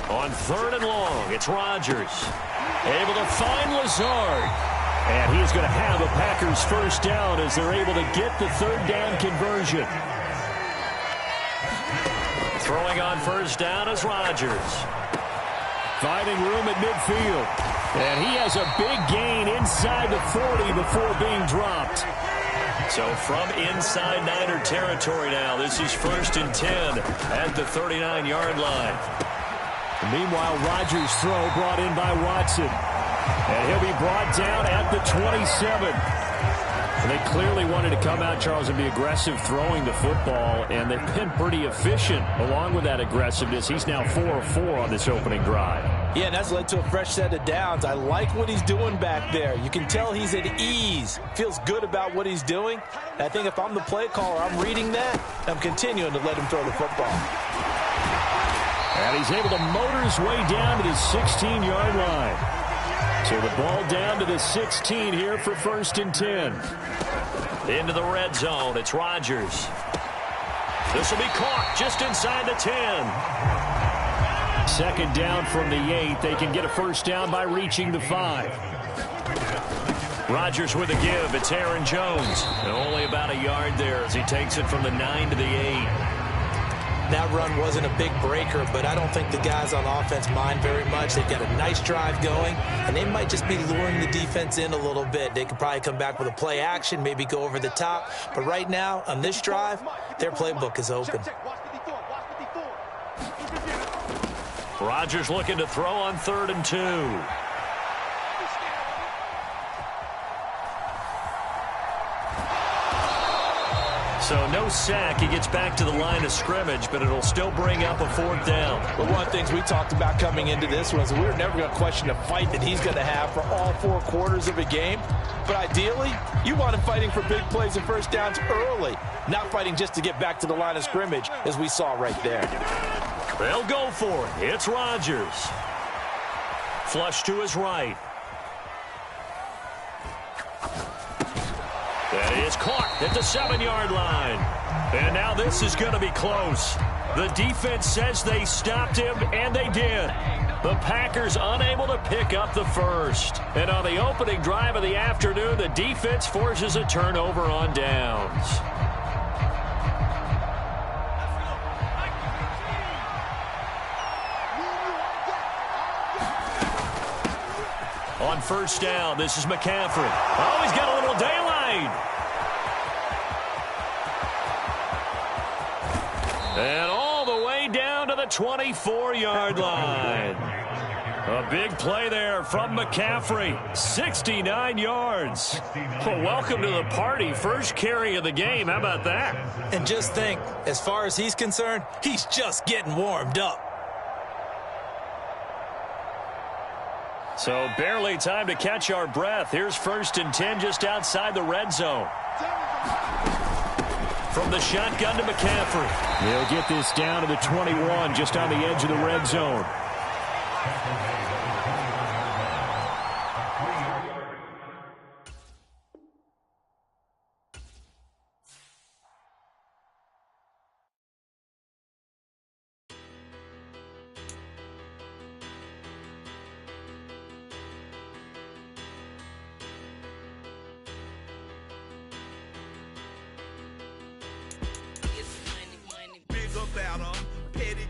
On 3rd and long, it's Rodgers. Able to find Lazard. And he's going to have a Packers first down as they're able to get the 3rd down conversion. Throwing on first down is Rodgers. Finding room at midfield. And he has a big gain inside the 40 before being dropped. So from inside Niner territory now, this is 1st and 10 at the 39-yard line. Meanwhile, Rodgers' throw brought in by Watson. And he'll be brought down at the 27. And they clearly wanted to come out, Charles, and be aggressive throwing the football, and they've been pretty efficient along with that aggressiveness. He's now 4 of 4 on this opening drive. Yeah, and that's led to a fresh set of downs. I like what he's doing back there. You can tell he's at ease. Feels good about what he's doing. And I think if I'm the play caller, I'm reading that. I'm continuing to let him throw the football. And he's able to motor his way down to the 16-yard line. So the ball down to the 16 here for 1st and 10. Into the red zone, it's Rodgers. This will be caught just inside the 10. 2nd down from the 8. They can get a first down by reaching the 5. Rodgers with a give. It's Aaron Jones. And only about a yard there as he takes it from the 9 to the 8. That run wasn't a big breaker, but I don't think the guys on offense mind very much. They've got a nice drive going, and they might just be luring the defense in a little bit. They could probably come back with a play action, maybe go over the top. But right now, on this drive, their playbook is open. Rodgers looking to throw on 3rd and 2. So no sack. He gets back to the line of scrimmage, but it'll still bring up a 4th down. But one of the things we talked about coming into this was we were never going to question the fight that he's going to have for all 4 quarters of a game. But ideally, you want him fighting for big plays and first downs early, not fighting just to get back to the line of scrimmage, as we saw right there. They'll go for it. It's Rodgers. Flush to his right. That is caught at the 7-yard line. And now this is going to be close. The defense says they stopped him, and they did. The Packers unable to pick up the first. And on the opening drive of the afternoon, the defense forces a turnover on downs. On first down, this is McCaffrey. Oh, he's got a little daylight. And all the way down to the 24-yard line. A big play there from McCaffrey. 69 yards. Well, welcome to the party. First carry of the game. How about that? And just think, as far as he's concerned, he's just getting warmed up. So barely time to catch our breath. Here's 1st and 10 just outside the red zone. From the shotgun to McCaffrey. They'll get this down to the 21, just on the edge of the red zone.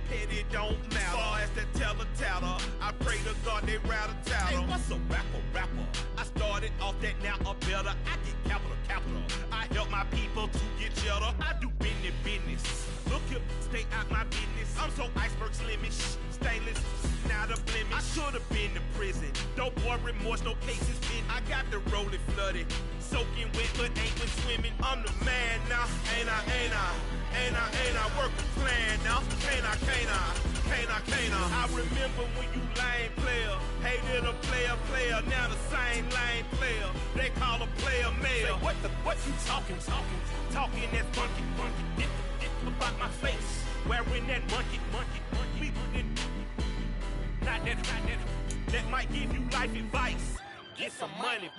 Petty don't matter. Far as that teller-tatter, I pray to God they rattle-tatter. Hey, what's a rapper? I started off that, now I'm better. I get capital. I help my people to get cheddar. I do business. Look here, stay out my business. I'm so iceberg slimish, stainless, not a blemish. I should have been to prison. Don't boy remorse, no cases pinned. I got the rolling flooded, soaking wet, but ain't been swimming. I'm the man now, ain't I? Work a plan now, can't I? I remember when you lame player, hated a player, now the same lame player. They call a player mayor. What you talking that funky, about my face, wearing that monkey. We didn't, not that might give you life advice. Get some money.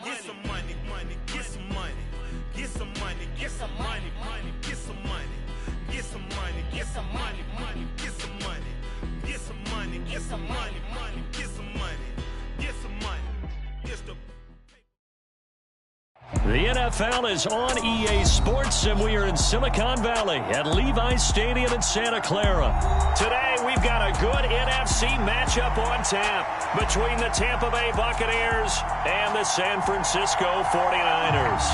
The NFL is on EA Sports, and we are in Silicon Valley at Levi's Stadium in Santa Clara. Today, we've got a good NFC matchup on tap between the Tampa Bay Buccaneers and the San Francisco 49ers.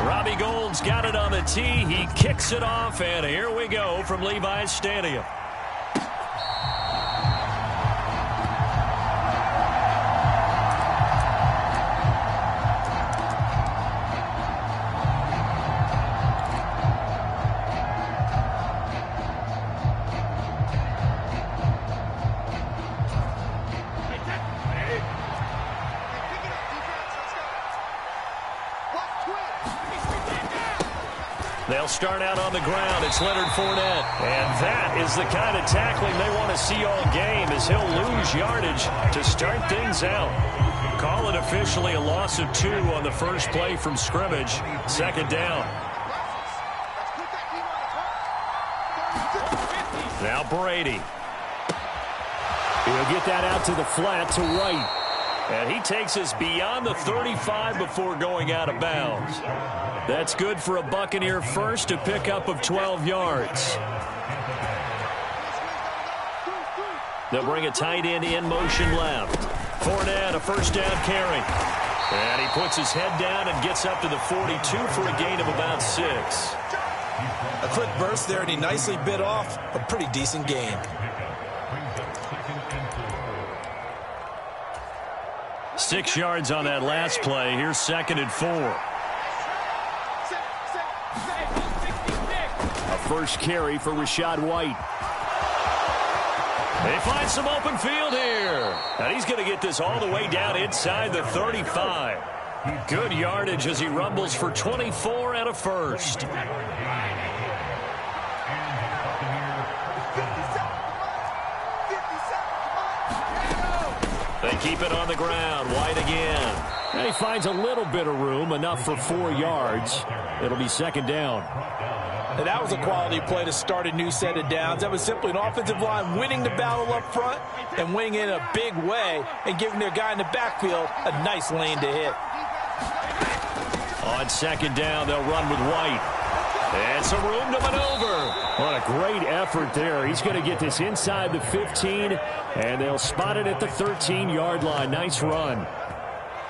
Robbie Gould's got it on the tee. He kicks it off, and here we go from Levi's Stadium. They'll start out on the ground. It's Leonard Fournette. And that is the kind of tackling they want to see all game, as he'll lose yardage to start things out. Call it officially a loss of 2 on the first play from scrimmage. 2nd down. Now Brady. He'll get that out to the flat to Wright. And he takes us beyond the 35 before going out of bounds. That's good for a Buccaneer first, to pick up of 12 yards. They'll bring a tight end in motion left. Fournette, a 1st down carry. And he puts his head down and gets up to the 42 for a gain of about 6. A quick burst there, and he nicely bit off a pretty decent gain. 6 yards on that last play. Here's 2nd and 4. A first carry for Rachaad White. They find some open field here. And he's going to get this all the way down inside the 35. Good yardage as he rumbles for 24 and a first. They keep it on the ground. White again. And he finds a little bit of room, enough for 4 yards. It'll be 2nd down. And that was a quality play to start a new set of downs. That was simply an offensive line winning the battle up front and winning in a big way and giving their guy in the backfield a nice lane to hit. On 2nd down, they'll run with White. And some room to maneuver. What a great effort there. He's going to get this inside the 15, and they'll spot it at the 13-yard line. Nice run.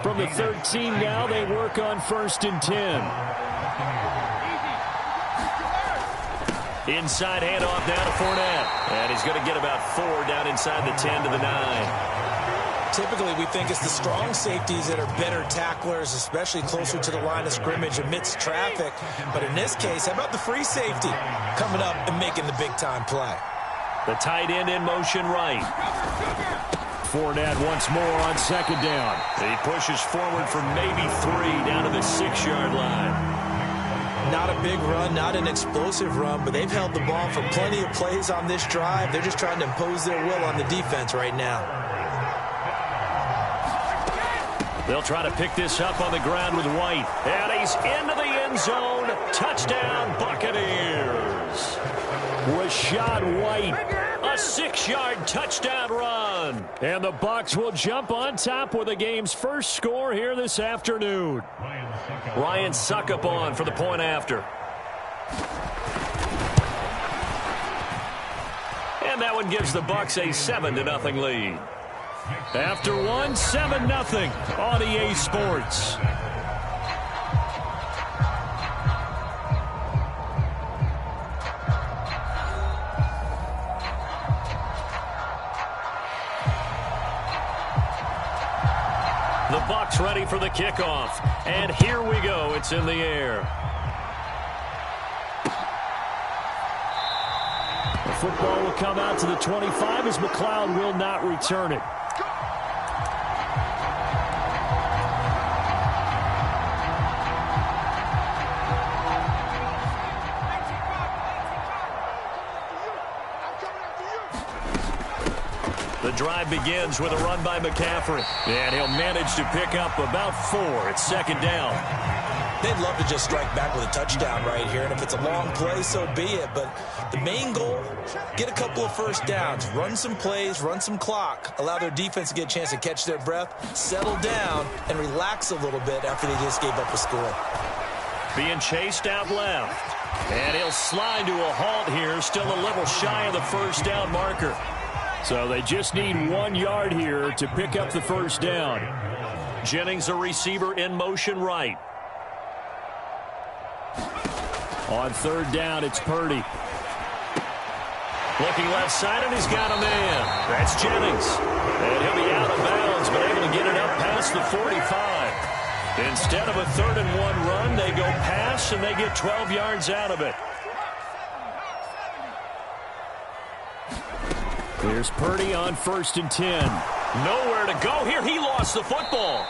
From the 13 now, they work on 1st and 10. Inside handoff now to Fournette. And he's going to get about 4 down inside the 10 to the 9. Typically, we think it's the strong safeties that are better tacklers, especially closer to the line of scrimmage amidst traffic. But in this case, how about the free safety coming up and making the big-time play? The tight end in motion right. Fournette once more on second down. He pushes forward for maybe 3 down to the 6-yard line. Not a big run, not an explosive run, but they've held the ball for plenty of plays on this drive. They're just trying to impose their will on the defense right now. They'll try to pick this up on the ground with White. And he's into the end zone. Touchdown, Buccaneers. Rachaad White. A 6-yard touchdown run. And the Bucs will jump on top with the game's first score here this afternoon. Ryan Succop on for the point after. And that one gives the Bucs a 7-0 lead. After one, 7-0 on EA Sports. The Bucs ready for the kickoff. And here we go. It's in the air. The football will come out to the 25 as McLeod will not return it. The drive begins with a run by McCaffrey. And he'll manage to pick up about 4. It's second down. They'd love to just strike back with a touchdown right here. And if it's a long play, so be it. But the main goal, get a couple of first downs. Run some plays, run some clock. Allow their defense to get a chance to catch their breath, settle down, and relax a little bit after they just gave up a score. Being chased out left. And he'll slide to a halt here. Still a little shy of the first down marker. So they just need 1 yard here to pick up the first down. Jennings, a receiver in motion right. On third down, it's Purdy. Looking left side, and he's got a man. That's Jennings. And he'll be out of bounds, but able to get it up past the 45. Instead of a 3rd and 1 run, they go pass, and they get 12 yards out of it. Here's Purdy on 1st and 10. Nowhere to go here. He lost the football.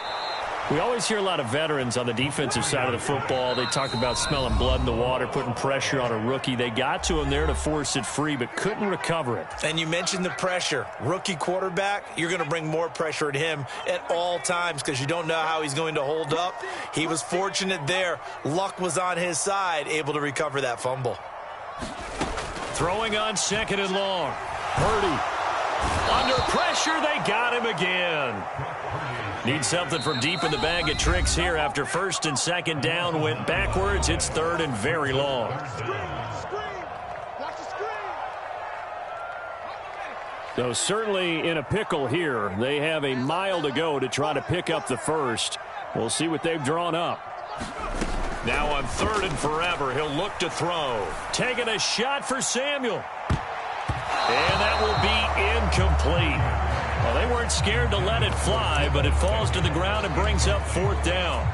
We always hear a lot of veterans on the defensive side of the football. They talk about smelling blood in the water, putting pressure on a rookie. They got to him there to force it free, but couldn't recover it. And you mentioned the pressure. Rookie quarterback, you're going to bring more pressure at him at all times because you don't know how he's going to hold up. He was fortunate there. Luck was on his side, able to recover that fumble. Throwing on 2nd and long. Purdy. Under pressure, they got him again. Need something from deep in the bag of tricks here after 1st and 2nd down went backwards. It's 3rd and very long. So certainly in a pickle here. They have a mile to go to try to pick up the first. We'll see what they've drawn up. Now on 3rd and forever, he'll look to throw. Taking a shot for Samuel. And that will be incomplete. Well, they weren't scared to let it fly, but it falls to the ground and brings up 4th down.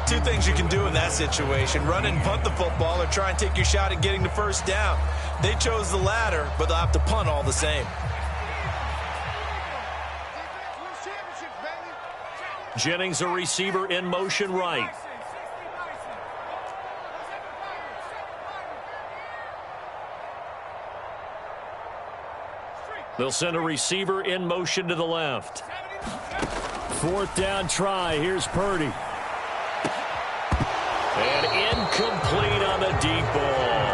2 things you can do in that situation. Run and punt the football or try and take your shot at getting the first down. They chose the latter, but they'll have to punt all the same. Jennings, a receiver in motion right. They'll send a receiver in motion to the left. 4th down try. Here's Purdy. And incomplete on the deep ball.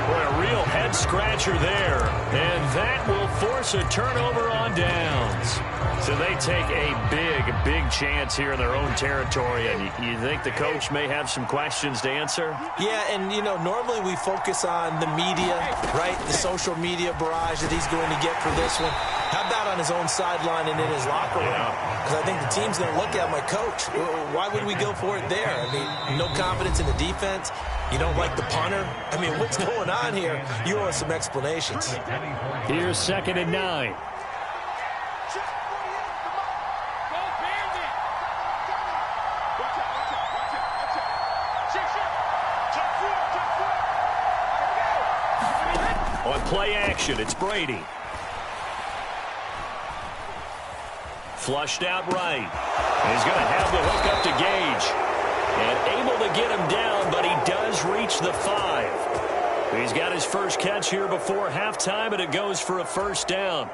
Boy, a real head-scratcher there. And that will force a turnover on downs. So they take a big chance here in their own territory. And you think the coach may have some questions to answer? Yeah, and, you know, normally we focus on the media, right? The social media barrage that he's going to get for this one. How about on his own sideline and in his locker room? Because I think the team's going to look at my coach. Why would we go for it there? I mean, no confidence in the defense. You don't like the punter? I mean, what's going on here? You owe us some explanations. Here's 2nd and 9. Play action. It's Brady. Flushed out right. He's going to have the hook up to Gage. And able to get him down, but he does reach the 5. He's got his first catch here before halftime, and it goes for a first down.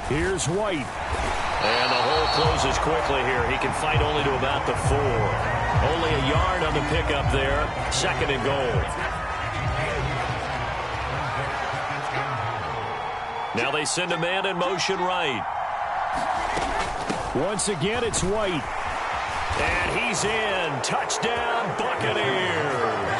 Here's White. And the hole closes quickly here. He can fight only to about the 4. Only a yard on the pickup there. 2nd and goal. Now they send a man in motion right. Once again, it's White. And he's in. Touchdown, Buccaneers.